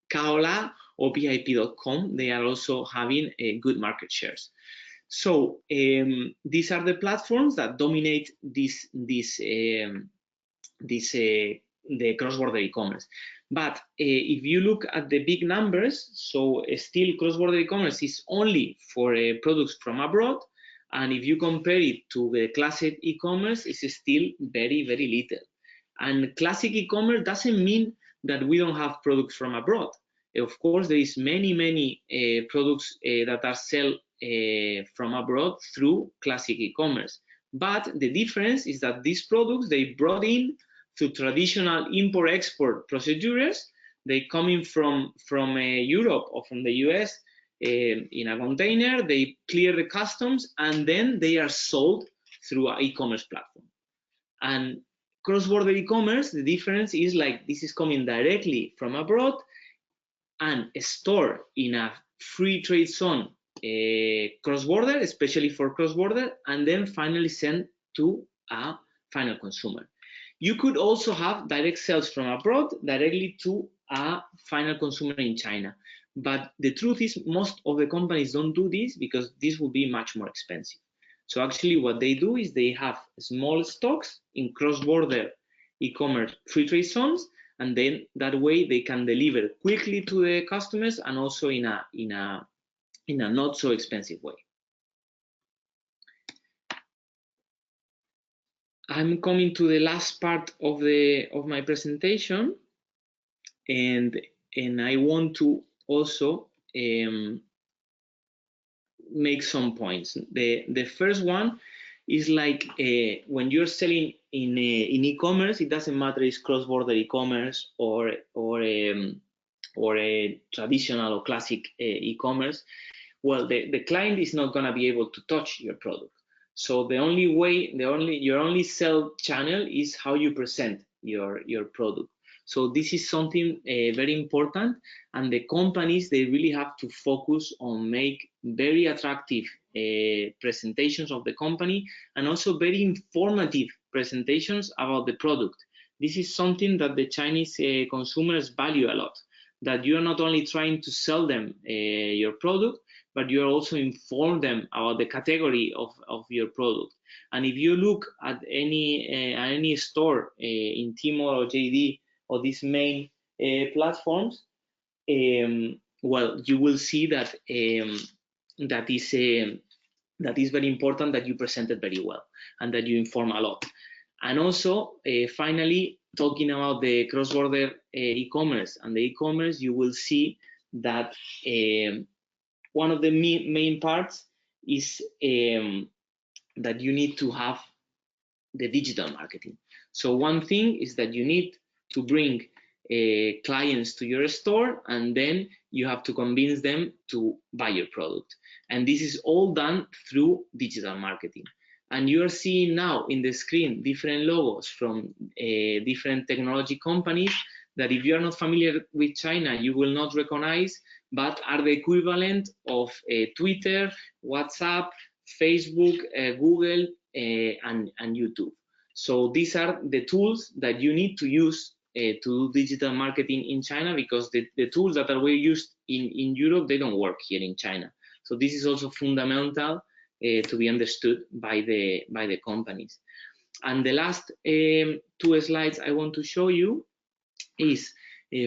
Kaola or VIP.com, they are also having good market shares. So these are the platforms that dominate the cross-border e-commerce. But if you look at the big numbers, so still cross-border e-commerce is only for products from abroad, and if you compare it to the classic e-commerce, it's still very, very little. And classic e-commerce doesn't mean that we don't have products from abroad. Of course, there is many products that are sold from abroad through classic e-commerce. But the difference is that these products, they brought in through traditional import-export procedures. They come in from Europe or from the US in a container, they clear the customs, and then they are sold through an e-commerce platform. And cross-border e-commerce, the difference is like this is coming directly from abroad and stored in a free trade zone cross-border, especially for cross-border, and then finally sent to a final consumer. You could also have direct sales from abroad directly to a final consumer in China. But the truth is most of the companies don't do this because this will be much more expensive. So actually what they do is they have small stocks in cross-border e-commerce free trade zones, and then that way they can deliver quickly to the customers and also in a not so expensive way. I'm coming to the last part of my presentation, and I want to also make some points. The first one is like when you're selling in e-commerce, it doesn't matter if it's cross-border e-commerce or a traditional or classic e-commerce. Well, the client is not going to be able to touch your product. So the only way, your only sell channel is how you present your product. So this is something very important, and the companies, they really have to focus on make very attractive presentations of the company, and also very informative presentations about the product. This is something that the Chinese consumers value a lot, that you're not only trying to sell them your product, but you also inform them about the category of your product. And if you look at any store in Tmall or JD or these main platforms, well, you will see that that is very important, that you present it very well and that you inform a lot. And also, finally, talking about the cross-border e-commerce and the e-commerce, you will see that one of the main parts is that you need to have the digital marketing. So one thing is that you need to bring clients to your store, and then you have to convince them to buy your product. And this is all done through digital marketing. And you are seeing now in the screen different logos from different technology companies that, if you are not familiar with China, you will not recognize, but are the equivalent of Twitter, WhatsApp, Facebook, Google, and YouTube. So these are the tools that you need to use to do digital marketing in China, because the tools that are used in Europe, they don't work here in China. So this is also fundamental to be understood by the companies. And the last two slides I want to show you is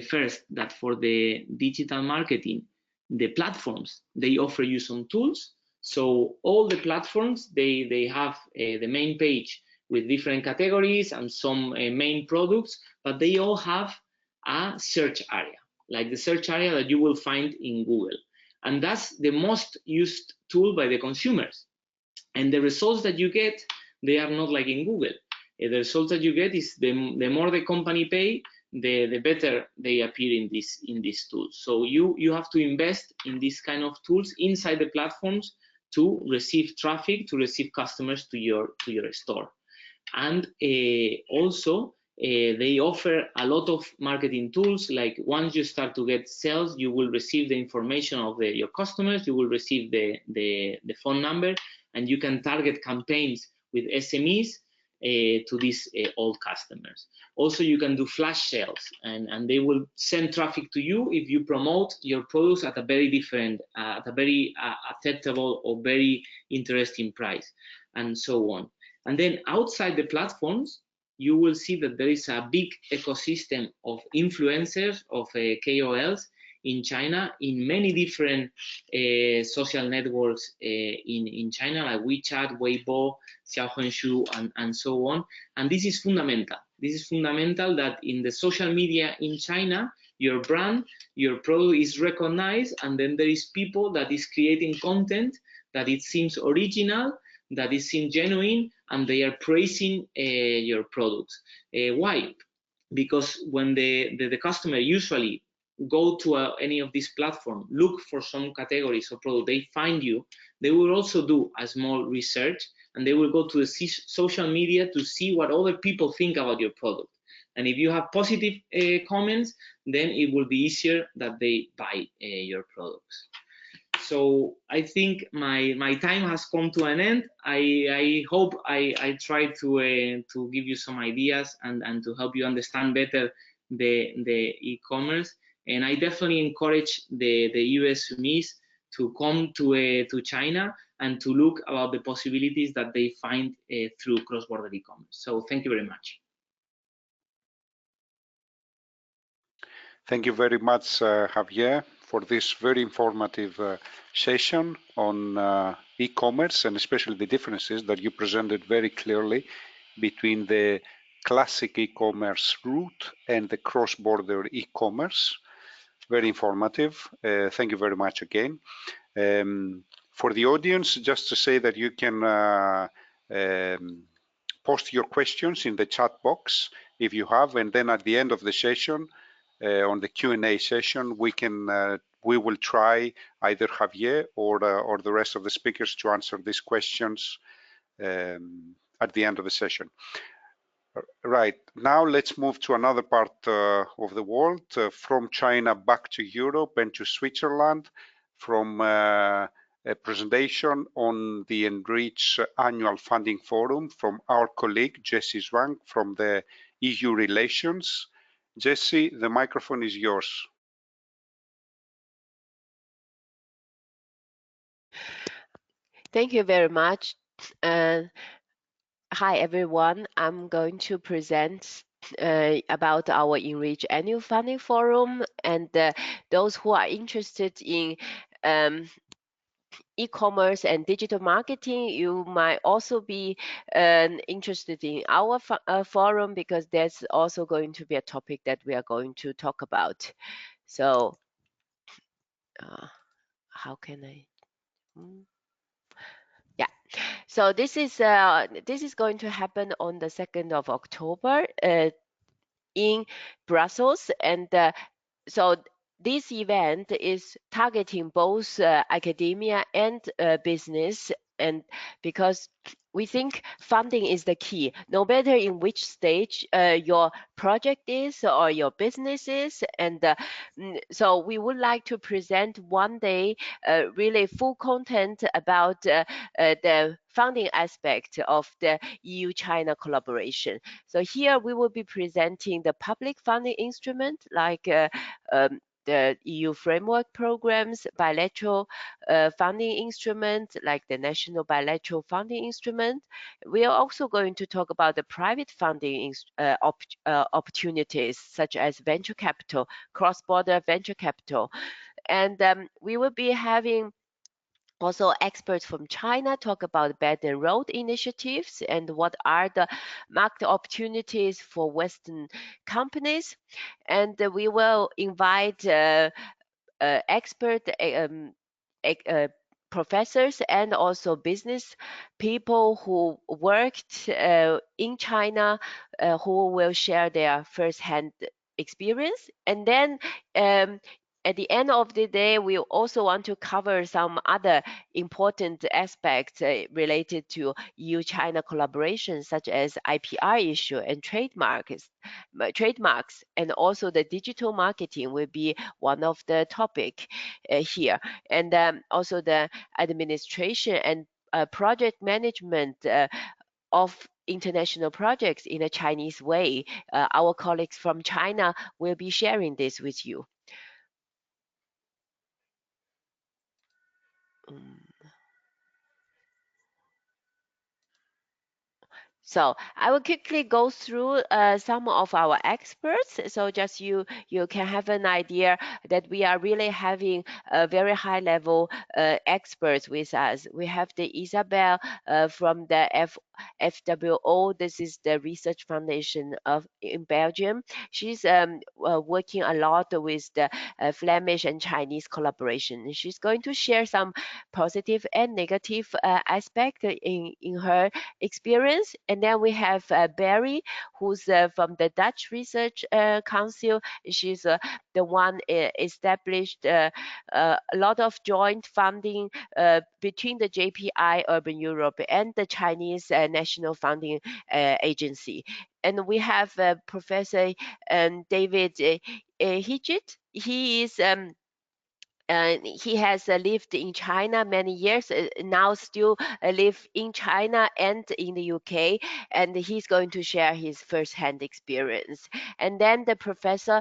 first, that for the digital marketing, the platforms, they offer you some tools. So all the platforms, they have the main page with different categories and some main products, but they all have a search area, like the search area that you will find in Google. And that's the most used tool by the consumers. And the results that you get, they are not like in Google. The results that you get is the more the company pay, the better they appear in this tool. So you have to invest in this kind of tools inside the platforms to receive traffic, to receive customers to your store. And also they offer a lot of marketing tools. Like once you start to get sales, you will receive the information of your customers, you will receive the phone number, and you can target campaigns with SMEs to these old customers. Also, you can do flash sales, and they will send traffic to you if you promote your products at a very different, at a very acceptable or very interesting price, and so on. And then outside the platforms, you will see that there is a big ecosystem of influencers, of KOLs in China, in many different social networks in China, like WeChat, Weibo, Xiaohongshu, and so on. And this is fundamental. This is fundamental, that in the social media in China, your brand, your product is recognized, and then there is people that is creating content that it seems original, that it seems genuine, and they are praising your products. Why? Because when the customer usually go to any of these platforms, look for some categories of product, they find you, they will also do a small research, and they will go to the social media to see what other people think about your product. And if you have positive comments, then it will be easier that they buy your products. So I think my time has come to an end. I hope I tried to give you some ideas and to help you understand better the e-commerce. And I definitely encourage the US SMEs to come to China and to look about the possibilities that they find through cross-border e-commerce. So thank you very much. Thank you very much, Javier, for this very informative session on e-commerce, and especially the differences that you presented very clearly between the classic e-commerce route and the cross-border e-commerce. Very informative. Thank you very much again. For the audience, just to say that you can post your questions in the chat box if you have, and then at the end of the session, on the Q&A session, we will try either Javier or the rest of the speakers to answer these questions at the end of the session. Right, now let's move to another part of the world, from China back to Europe and to Switzerland, from a presentation on the ENRICH Annual Funding Forum from our colleague, Jessie Zhang from the EU Relations. Jessie, the microphone is yours. Thank you very much. Hi, everyone. I'm going to present about our ENRICH Annual Funding Forum, and those who are interested in e-commerce and digital marketing, you might also be interested in our forum, because that's also going to be a topic that we are going to talk about. So how can I? Yeah, so this is going to happen on the 2nd of October in Brussels, and so this event is targeting both academia and business, and because we think funding is the key, no matter in which stage your project is or your business is. And so we would like to present one day really full content about the funding aspect of the EU-China collaboration. So here we will be presenting the public funding instrument, like the EU framework programs, bilateral funding instruments like the national bilateral funding instrument. We are also going to talk about the private funding opportunities, such as venture capital, cross-border venture capital. And we will be having also experts from China talk about Belt and Road initiatives and what are the market opportunities for Western companies. And we will invite expert professors and also business people who worked in China, who will share their first-hand experience. And then at the end of the day, we also want to cover some other important aspects related to EU-China collaboration, such as IPR issue and trademarks, and also the digital marketing will be one of the topic here, and also the administration and project management of international projects in a Chinese way. Our colleagues from China will be sharing this with you. So I will quickly go through some of our experts. So just you can have an idea that we are really having a very high level experts with us. We have the Isabel from the FWO. This is the research foundation in Belgium. She's working a lot with the Flemish and Chinese collaboration. She's going to share some positive and negative aspect in her experience. And then we have Barry, who's from the Dutch Research Council. She's the one established a lot of joint funding between the JPI Urban Europe and the Chinese National Funding Agency. And we have Professor David Hidget. He is he has lived in China many years, now still live in China and in the UK, and he's going to share his first-hand experience. And then the Professor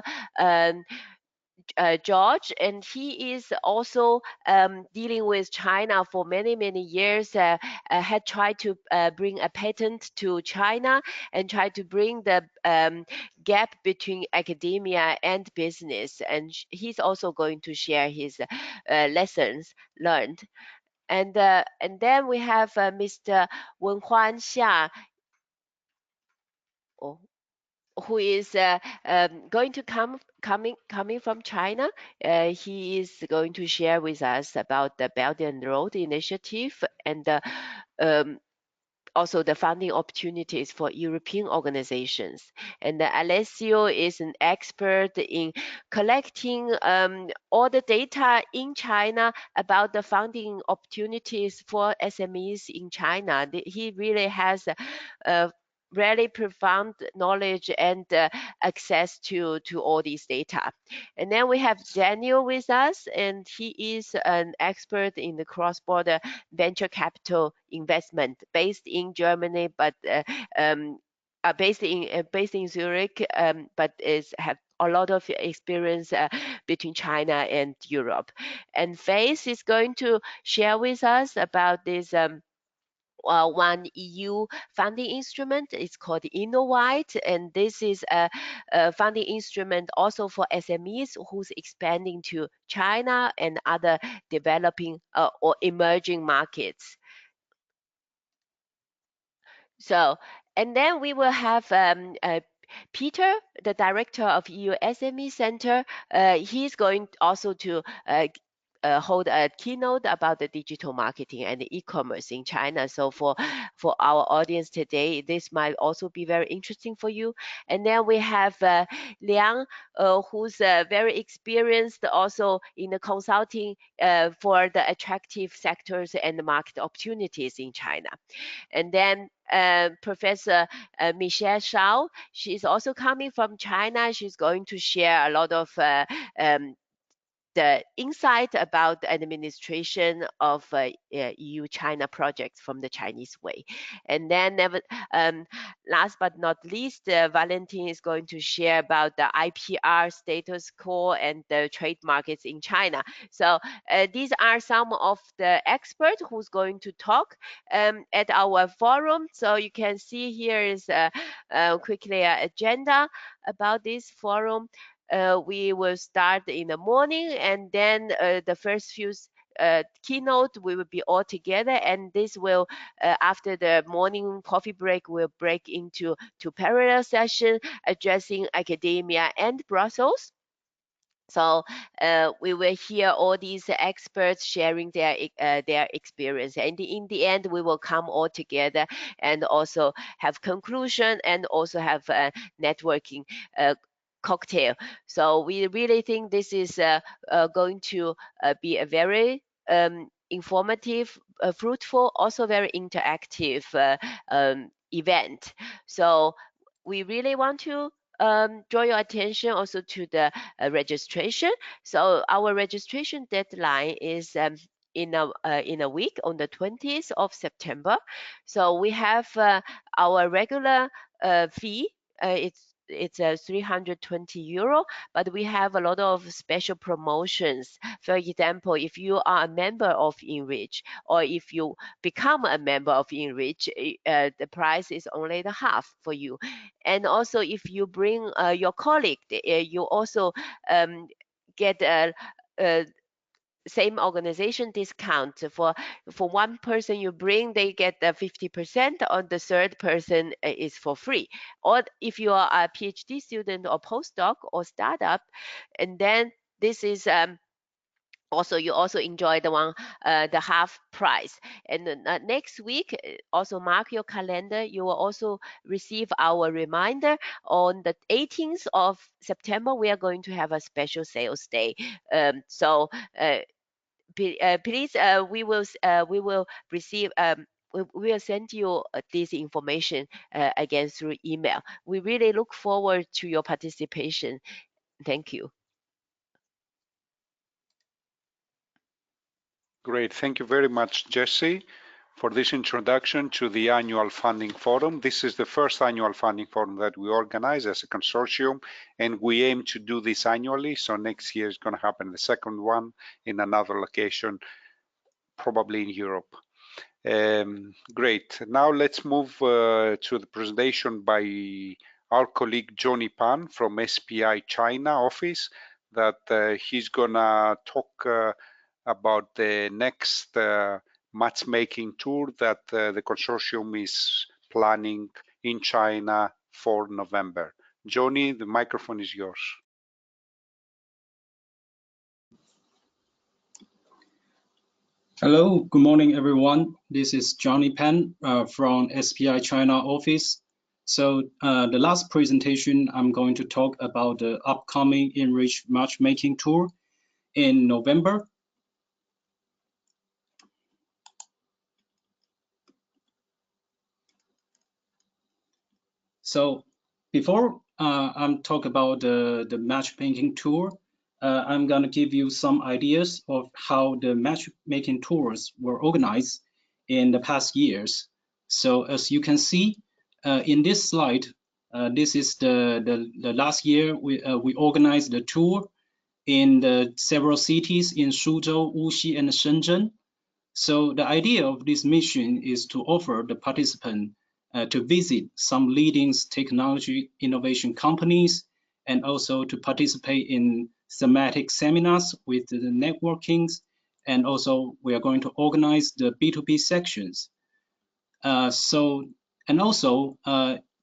George, and he is also dealing with China for many years. Had tried to bring a patent to China and tried to bring the gap between academia and business. And he's also going to share his lessons learned. And then we have Mr. Wenhuan Xia, who is going to coming from China. He is going to share with us about the Belt and Road Initiative and also the funding opportunities for European organizations. And Alessio is an expert in collecting all the data in China about the funding opportunities for SMEs in China. He really has really profound knowledge and access to all these data. And then we have Daniel with us, and he is an expert in the cross-border venture capital investment based in Germany, but based in Zurich, but have a lot of experience between China and Europe. And Faith is going to share with us about this one EU funding instrument. It's called InnoWhite, and this is a funding instrument also for SMEs who's expanding to China and other developing or emerging markets. So, and then we will have Peter, the director of EU SME Center. He's going also to hold a keynote about the digital marketing and e-commerce in China. So for our audience today, this might also be very interesting for you. And then we have Liang, who's very experienced also in the consulting for the attractive sectors and the market opportunities in China. And then Professor Michelle Shao, she's also coming from China. She's going to share a lot of the insight about the administration of EU-China projects from the Chinese way. And then last but not least, Valentin is going to share about the IPR status quo and the trade markets in China. So these are some of the experts who's going to talk at our forum. So you can see here is quickly an agenda about this forum. We will start in the morning, and then the first few keynote we will be all together, and this will after the morning coffee break will break into two parallel sessions addressing academia and Brussels. So we will hear all these experts sharing their experience, and in the end we will come all together and also have conclusion and also have networking cocktail. So we really think this is going to be a very informative, fruitful, also very interactive event. So we really want to draw your attention also to the registration. So our registration deadline is in a week on the 20th of September. So we have our regular fee. It's 320 euro, but we have a lot of special promotions. For example, if you are a member of ENRICH, or if you become a member of ENRICH, the price is only the half for you. And also, if you bring your colleague, you also get a same organization discount. For one person you bring, they get 50%. On the third person is for free. Or if you are a PhD student or postdoc or startup, and then this is also you also enjoy the half price. And next week, also mark your calendar, you will also receive our reminder on the 18th of September. We are going to have a special sales day. So please, we will receive. We will send you this information again through email. We really look forward to your participation. Thank you. Great. Thank you very much, Jessie. for this introduction to the annual funding forum. This is the first annual funding forum that we organize as a consortium, and we aim to do this annually. So next year is going to happen the second one in another location, probably in Europe. Great. Now let's move to the presentation by our colleague Johnny Pan from SPI China office, that he's gonna talk about the next matchmaking tour that the consortium is planning in China for November. Johnny, the microphone is yours. Hello, good morning, everyone. This is Johnny Pan from SPI China office. So the last presentation, I'm going to talk about the upcoming ENRICH matchmaking tour in November. So before I'm talk about the matchmaking tour, I'm going to give you some ideas of how the matchmaking tours were organized in the past years. So as you can see in this slide, this is the last year we organized the tour in the several cities in Suzhou, Wuxi, and Shenzhen. So the idea of this mission is to offer the participant to visit some leading technology innovation companies, and also to participate in thematic seminars with the networkings, and also we are going to organize the B2B sections.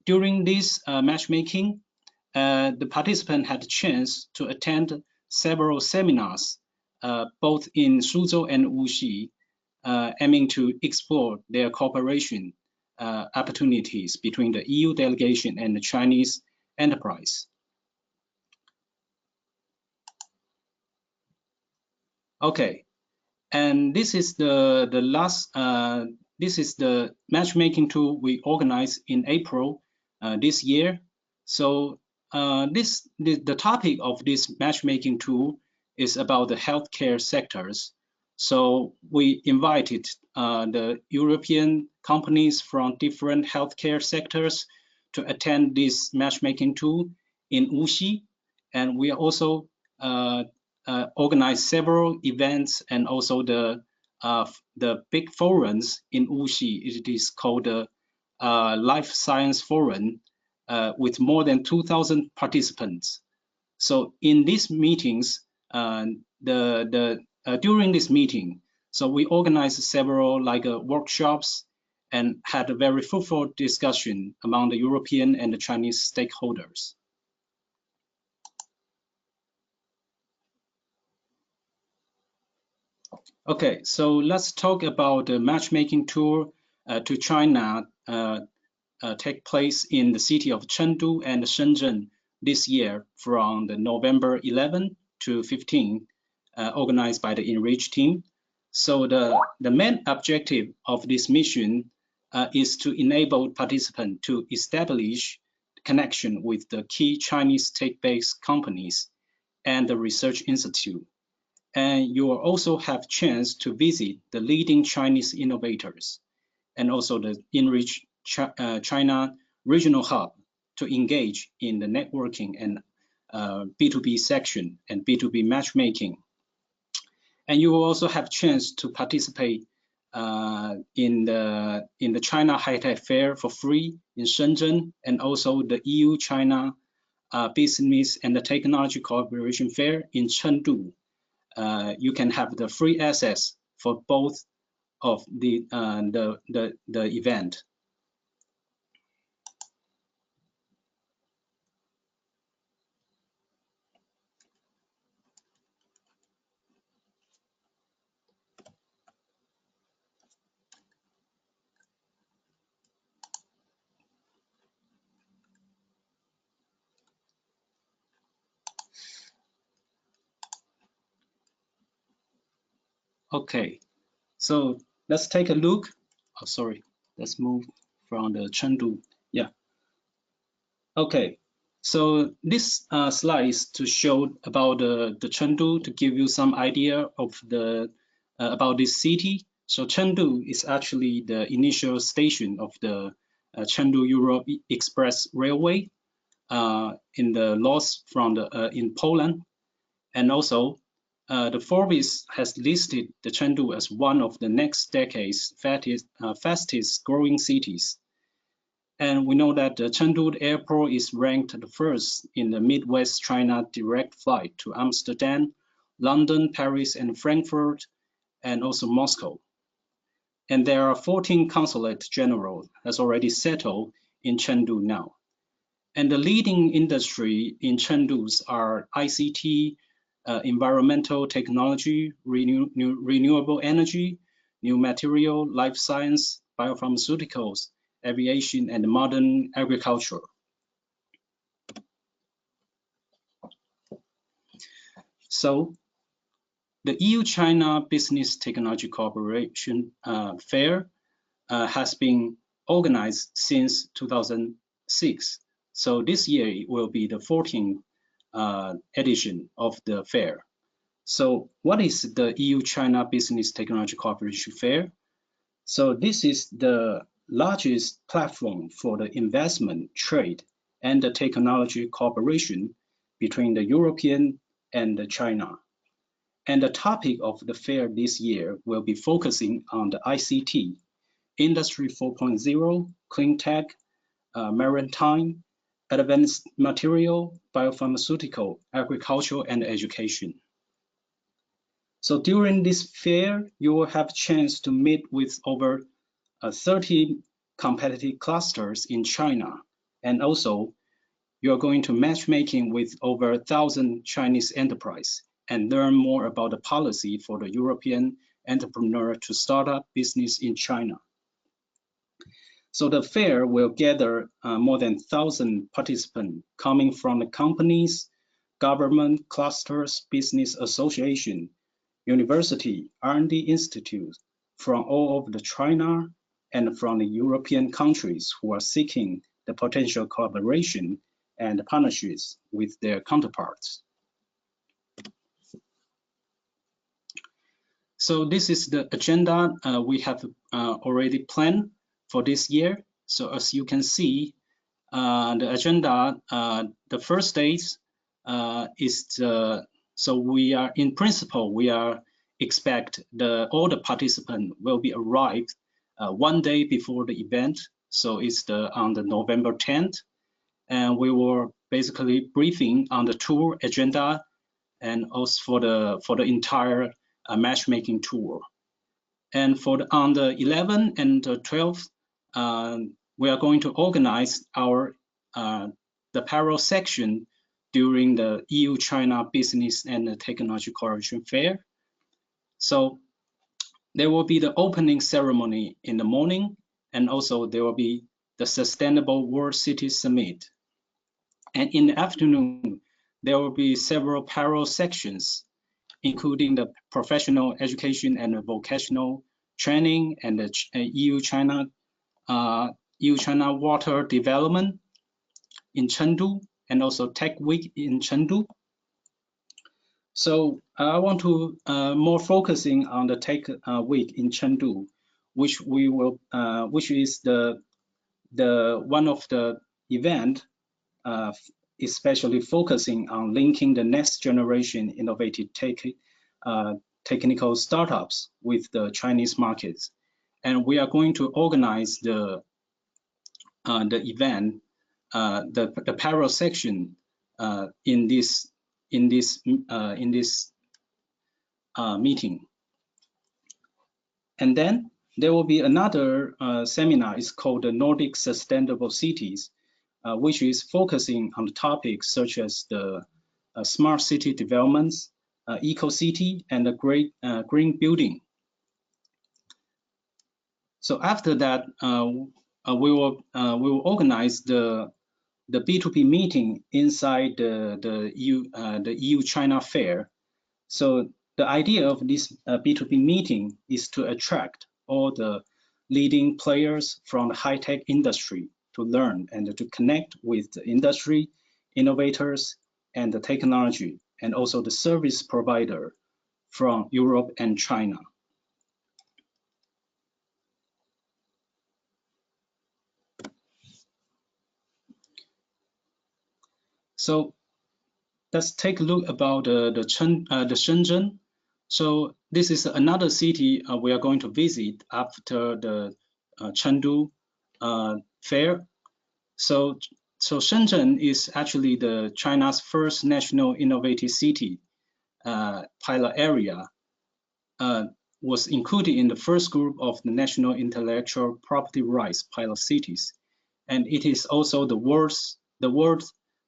During this matchmaking, the participant had a chance to attend several seminars, both in Suzhou and Wuxi, aiming to explore their cooperation opportunities between the EU delegation and the Chinese enterprise. Okay, and this is the last. This is the matchmaking tour we organized in April this year. So the topic of this matchmaking tour is about the healthcare sectors. So we invited the European companies from different healthcare sectors to attend this matchmaking tour in Wuxi, and we also organized several events, and also the big forums in Wuxi. It is called the Life Science Forum with more than 2,000 participants. So in these meetings, during this meeting, so we organized several workshops and had a very fruitful discussion among the European and the Chinese stakeholders. Okay, so let's talk about the matchmaking tour to China take place in the city of Chengdu and Shenzhen this year from the November 11 to 15, organized by the ENRICH team. So the main objective of this mission is to enable participants to establish connection with the key Chinese tech-based companies and the research institute. And you will also have chance to visit the leading Chinese innovators, and also the ENRICH China Regional Hub to engage in the networking and B2B section and B2B matchmaking. And you will also have chance to participate in the China High Tech Fair for free in Shenzhen, and also the EU-China Business and the Technology Cooperation Fair in Chengdu. You can have the free access for both of the event. Okay, so let's take a look. Oh, sorry, let's move from the Chengdu. Yeah. Okay, so this slide is to show about the Chengdu, to give you some idea of about this city. So Chengdu is actually the initial station of the Chengdu Europe Express Railway in the north from in Poland, and also the Forbes has listed the Chengdu as one of the next decade's fastest growing cities. And we know that the Chengdu airport is ranked the first in the Midwest China direct flight to Amsterdam, London, Paris, and Frankfurt, and also Moscow. And there are 14 consulate generals has already settled in Chengdu now. And the leading industry in Chengdu are ICT, environmental technology, renewable energy, new material, life science, biopharmaceuticals, aviation, and modern agriculture. So the EU-China Business Technology Cooperation Fair has been organized since 2006. So this year it will be the 14th edition of the fair. So what is the EU-China Business Technology Cooperation Fair? So this is the largest platform for the investment, trade, and the technology cooperation between the European and China. And the topic of the fair this year will be focusing on the ICT, Industry 4.0, clean tech, maritime, advanced material, biopharmaceutical, agriculture, and education. So during this fair, you will have a chance to meet with over 30 competitive clusters in China. And also, you're going to matchmaking with over 1,000 Chinese enterprise and learn more about the policy for the European entrepreneur to start up business in China. So the fair will gather more than 1,000 participants coming from the companies, government, clusters, business association, university, R&D institutes from all over the China and from the European countries who are seeking the potential collaboration and partnerships with their counterparts. So this is the agenda we have already planned for this year. So as you can see, the agenda, the first days is so we are in principle, we are expect all the participants will be arrived one day before the event. So it's on the November 10th. And we were basically briefing on the tour agenda and also for the entire matchmaking tour. And on the 11th and the 12th, we are going to organize our the parallel section during the EU-China Business and Technology Cooperation Fair. So there will be the opening ceremony in the morning, and also there will be the Sustainable World City Summit. And in the afternoon, there will be several parallel sections, including the professional education and vocational training and the EU-China water development in Chengdu, and also Tech Week in Chengdu. So I want to more focusing on the Tech Week in Chengdu, which is the one of the event, especially focusing on linking the next generation innovative technical startups with the Chinese markets. And we are going to organize the event, the parallel section in this meeting. And then there will be another seminar. It's called the Nordic Sustainable Cities, which is focusing on topics such as the smart city developments, eco-city, and the green building. So after that, we will organize the B2B meeting inside the EU-China Fair. So the idea of this B2B meeting is to attract all the leading players from the high-tech industry to learn and to connect with the industry, innovators, and the technology, and also the service provider from Europe and China. So let's take a look about the Shenzhen. So this is another city we are going to visit after the Chengdu fair. So Shenzhen is actually the China's first national innovative city pilot area. Was included in the first group of the national intellectual property rights pilot cities, and it is also the world's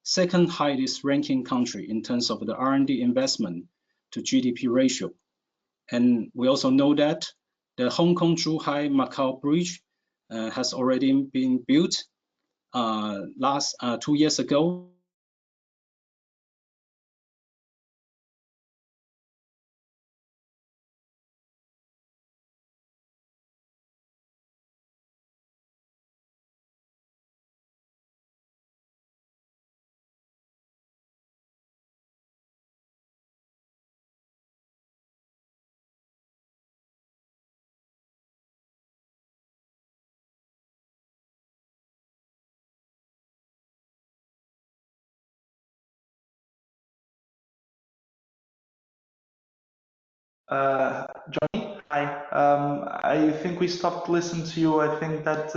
second highest ranking country in terms of the R&D investment to GDP ratio. And we also know that the Hong Kong-Zhuhai Macau Bridge has already been built 2 years ago. Johnny, hi. I think we stopped listening to you. I think that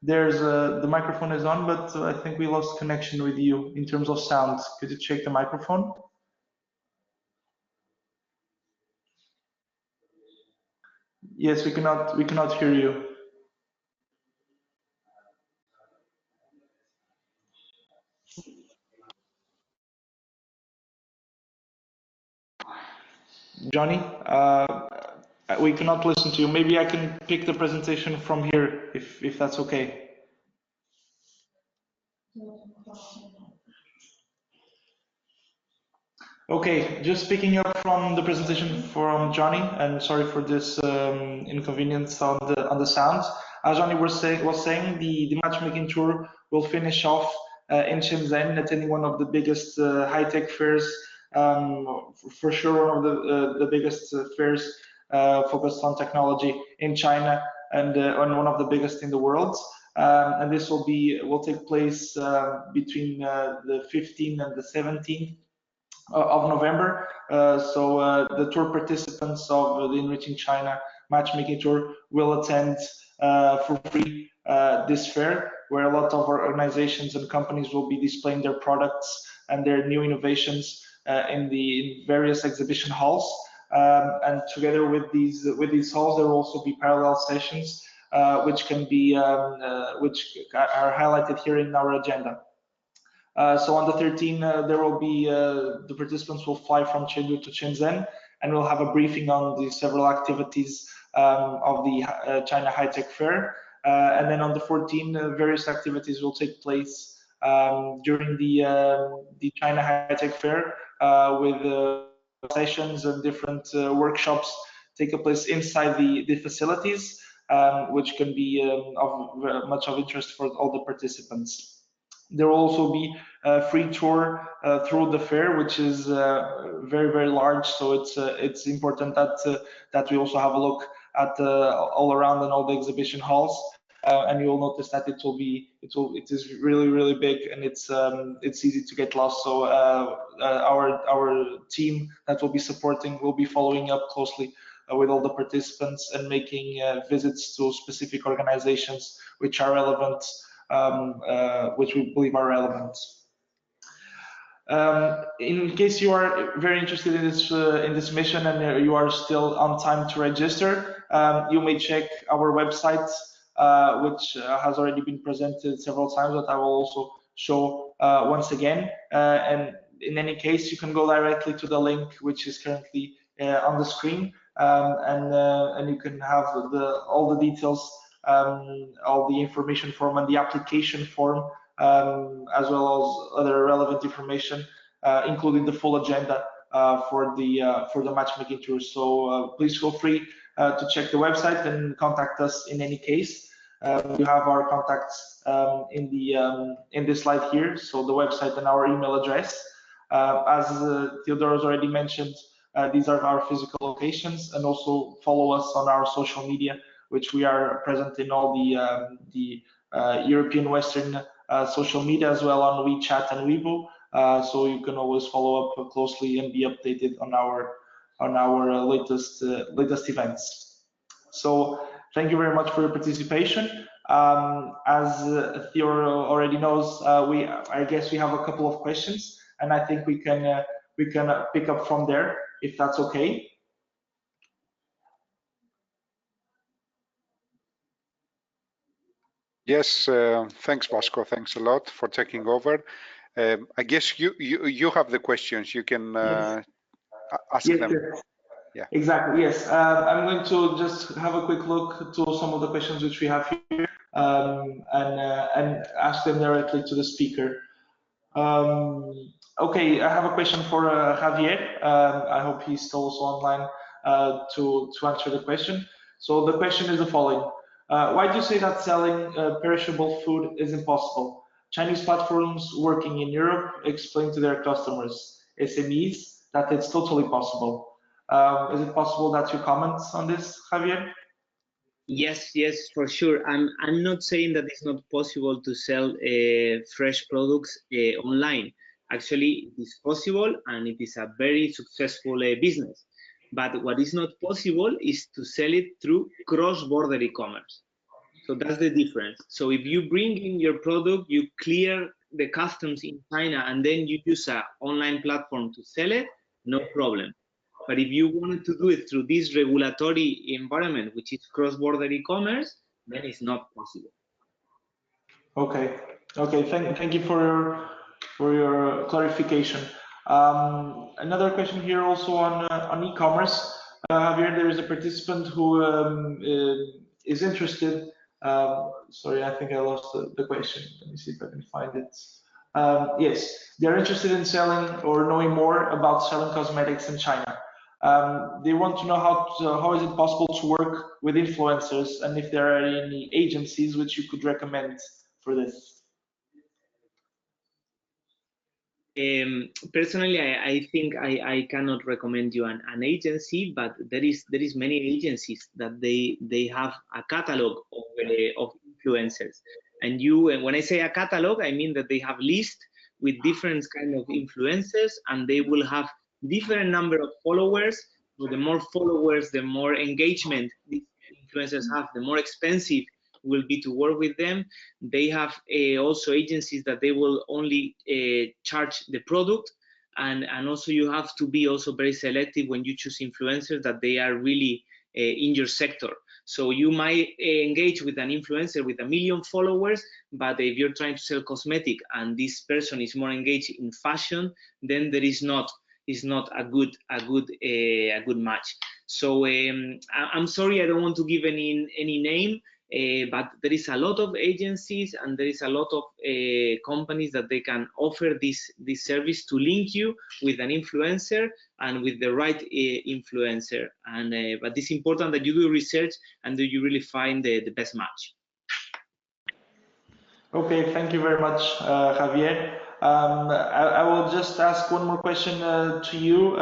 the microphone is on, but I think we lost connection with you in terms of sound. Could you check the microphone? Yes, we cannot hear you. Johnny, we cannot listen to you. Maybe I can pick the presentation from here, if that's okay. Okay, just picking up from the presentation from Johnny, and sorry for this inconvenience on the sound. As Johnny was saying, the matchmaking tour will finish off in Shenzhen, attending one of the biggest high-tech fairs, for sure one of the biggest fairs focused on technology in China, and one of the biggest in the world. And this will take place between the 15th and the 17th of November. So the tour participants of the Enriching China Matchmaking Tour will attend for free this fair, where a lot of organizations and companies will be displaying their products and their new innovations in various exhibition halls. And together with these halls, there will also be parallel sessions, which are highlighted here in our agenda. So on the 13th, there will be the participants will fly from Chengdu to Shenzhen, and we'll have a briefing on the several activities of the China High Tech Fair. And then on the 14th, various activities will take place during the China High Tech Fair, with sessions and different workshops taking place inside the facilities, which can be of much of interest for all the participants. There will also be a free tour through the fair, which is very, very large. So it's important that we also have a look at all around and all the exhibition halls. And you'll notice that it is really, really big, and it's easy to get lost. So our team that will be supporting will be following up closely with all the participants and making visits to specific organizations which are relevant. Which we believe are relevant. In case you are very interested in this mission and you are still on time to register, you may check our website, which has already been presented several times, but I will also show once again. And in any case, you can go directly to the link which is currently on the screen, and you can have all the details. All the information form and the application form, as well as other relevant information, including the full agenda for the matchmaking tour. So please feel free to check the website and contact us in any case. You have our contacts in this slide here, so the website and our email address. As Theodore has already mentioned, these are our physical locations, and also follow us on our social media, which we are present in all the European Western social media, as well on WeChat and Weibo. so you can always follow up closely and be updated on our latest events. So thank you very much for your participation. As Theo already knows, I guess we have a couple of questions, and I think we can pick up from there if that's okay. Yes, thanks, Vasco. Thanks a lot for taking over. I guess you have the questions. You can ask them. Yes. Yeah. Exactly. Yes. I'm going to just have a quick look to some of the questions which we have here and ask them directly to the speaker. Okay, I have a question for Javier. I hope he's still also online to answer the question. So the question is the following. Why do you say that selling perishable food is impossible? Chinese platforms working in Europe explain to their customers, SMEs, that it's totally possible. Is it possible that you comment on this, Javier? Yes, for sure. I'm not saying that it's not possible to sell fresh products online. Actually, it is possible, and it is a very successful business. But what is not possible is to sell it through cross-border e-commerce. So that's the difference. So if you bring in your product, you clear the customs in China, and then you use an online platform to sell it, no problem. But if you wanted to do it through this regulatory environment, which is cross-border e-commerce, then it's not possible. Okay. Thank you for your clarification. Another question here also on e-commerce. Javier, there is a participant who is interested. Sorry, I think I lost the question. Let me see if I can find it. Yes, they're interested in selling or knowing more about selling cosmetics in China. They want to know how is it possible to work with influencers, and if there are any agencies which you could recommend for this. Personally, I think I cannot recommend you an agency, but there is many agencies that they have a catalog of influencers, and when I say a catalog, I mean that they have list with different kind of influencers, and they will have different number of followers. So the more followers, the more engagement these influencers have, the more expensive will be to work with them. They have also agencies that they will only charge the product, and also you have to be also very selective when you choose influencers that they are really in your sector. So you might engage with an influencer with 1 million followers, but if you're trying to sell cosmetic and this person is more engaged in fashion, then there is not a good match. So I'm sorry, I don't want to give any name, but there is a lot of agencies and there is a lot of companies that they can offer this service to link you with an influencer and with the right influencer. And but it's important that you do research and that you really find the best match. Okay, thank you very much, Javier. I will just ask one more question to you,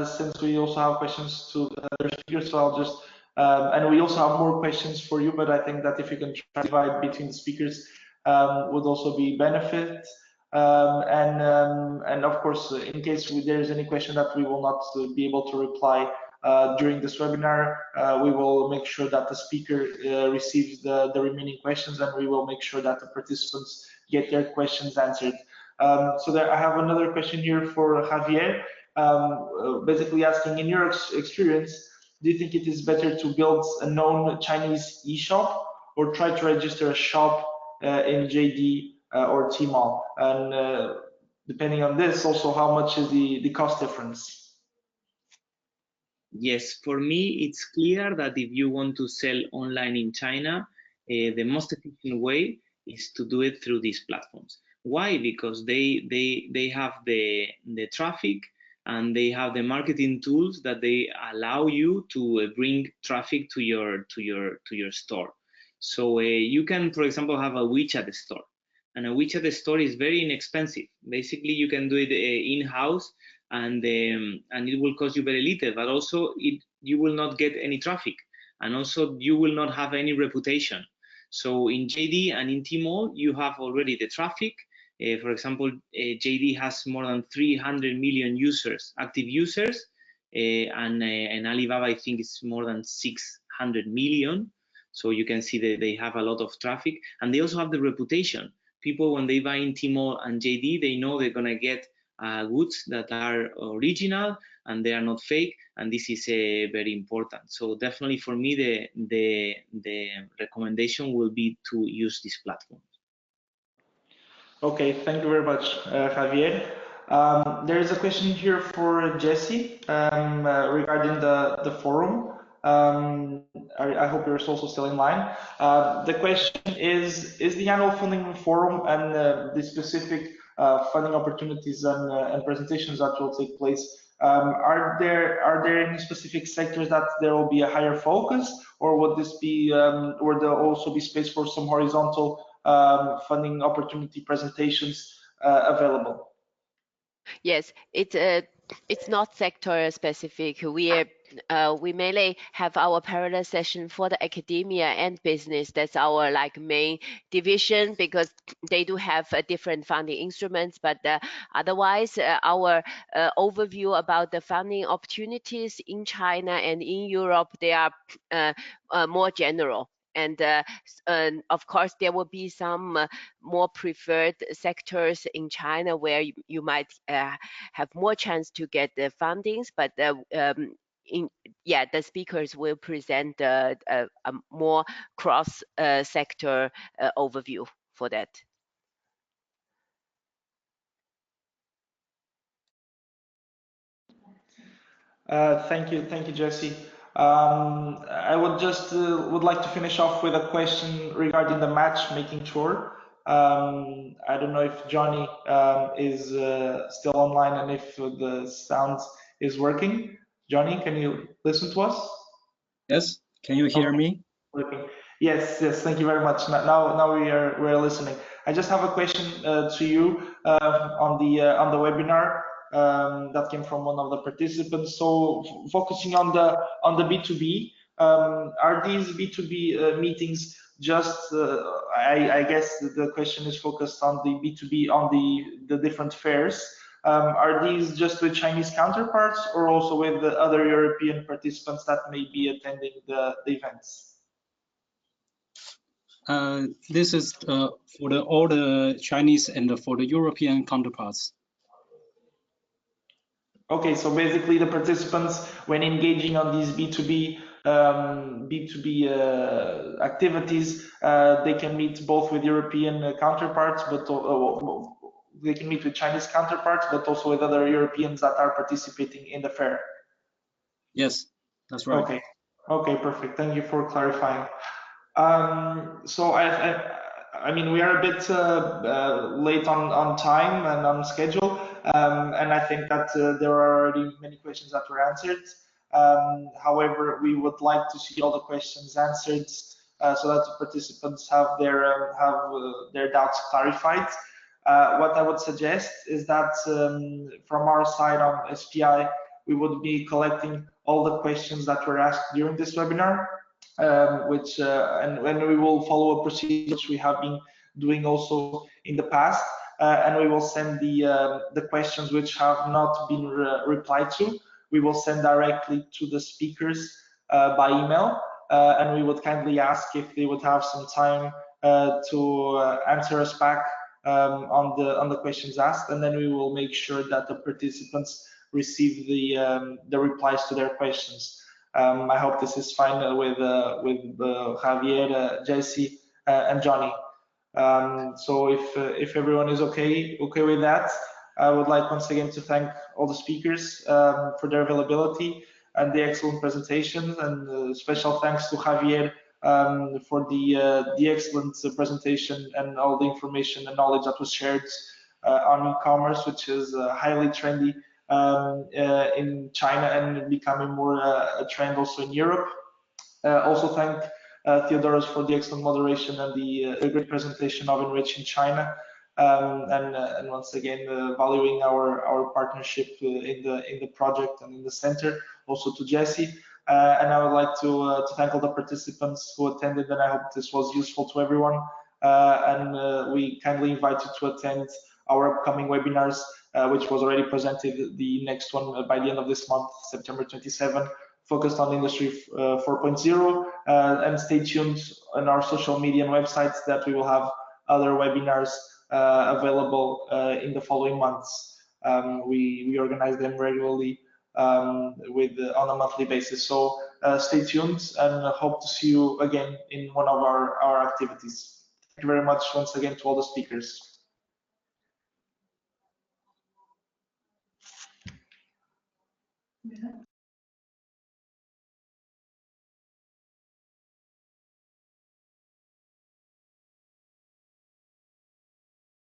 since we also have questions to other speakers. So I'll just, and we also have more questions for you, but I think that if you can try to divide between the speakers, would also be benefit. And of course, in case there is any question that we will not be able to reply during this webinar, we will make sure that the speaker receives the remaining questions, and we will make sure that the participants get their questions answered. So there, I have another question here for Javier, basically asking, in your experience, do you think it is better to build a known Chinese e-shop or try to register a shop in JD or Tmall? And depending on this, also, how much is the cost difference? Yes, for me, it's clear that if you want to sell online in China, the most efficient way is to do it through these platforms. Why? Because they have the traffic and they have the marketing tools that they allow you to bring traffic to your store. So you can, for example, have a WeChat store, and a WeChat store is very inexpensive. Basically, you can do it in-house, and it will cost you very little, but also you will not get any traffic, and also you will not have any reputation. So in JD and in Tmall, you have already the traffic, For example, JD has more than 300 million users, active users, and Alibaba, I think, is more than 600 million. So you can see that they have a lot of traffic, and they also have the reputation. People, when they buy in Tmall and JD, they know they're gonna get goods that are original and they are not fake, and this is very important. So definitely for me, the recommendation will be to use this platform. Okay, thank you very much, Javier. There is a question here for Jessie regarding the forum. I hope you're also still in line. The question is the annual funding forum and the specific funding opportunities and presentations that will take place, are there any specific sectors that there will be a higher focus, or would this be, would there also be space for some horizontal funding opportunity presentations available? Yes, it's not sector specific. We mainly have our parallel session for the academia and business. That's our main division, because they do have different funding instruments. But otherwise, our overview about the funding opportunities in China and in Europe, they are more general. And of course, there will be some more preferred sectors in China where you might have more chance to get the fundings. But the speakers will present a more cross-sector overview for that. Thank you, Jessie. I would just would like to finish off with a question regarding the matchmaking tour. I don't know if Johnny is still online and if the sound is working. Johnny, can you listen to us? Yes, can you hear me? Working. Yes, thank you very much. Now we're listening. I just have a question to you on the webinar that came from one of the participants. So focusing on the B2B, are these B2B meetings just? I guess the question is focused on the B2B on the different fairs. Are these just with Chinese counterparts, or also with the other European participants that may be attending the events? This is for all the Chinese and for the European counterparts. Okay, so basically the participants, when engaging on these B2B activities, they can meet both with European counterparts, but they can meet with Chinese counterparts, but also with other Europeans that are participating in the fair. Yes, that's right. Okay, perfect. Thank you for clarifying. So I mean, we are a bit late on time and on schedule, and I think that there are already many questions that were answered. However, we would like to see all the questions answered so that the participants have their doubts clarified. What I would suggest is that from our side on SPI, we would be collecting all the questions that were asked during this webinar. And we will follow a procedure which we have been doing also in the past, and we will send the questions which have not been replied to. We will send directly to the speakers by email, and we would kindly ask if they would have some time to answer us back on the questions asked, and then we will make sure that the participants receive the replies to their questions. I hope this is fine with Javier, Jessie, and Johnny. So if everyone is okay with that, I would like once again to thank all the speakers for their availability and the excellent presentations, and special thanks to Javier for the excellent presentation and all the information and knowledge that was shared on e-commerce, which is highly trendy in China and becoming more a trend also in Europe. Also thank Theodoros for the excellent moderation and the great presentation of ENRICH in China, and once again valuing our partnership in the project and in the center. Also to Jessie, and I would like to thank all the participants who attended, and I hope this was useful to everyone. and we kindly invite you to attend our upcoming webinars, which was already presented, the next one by the end of this month, September 27, focused on Industry 4.0, and stay tuned on our social media and websites that we will have other webinars available in the following months. We organize them regularly on a monthly basis. So stay tuned and hope to see you again in one of our activities. Thank you very much once again to all the speakers.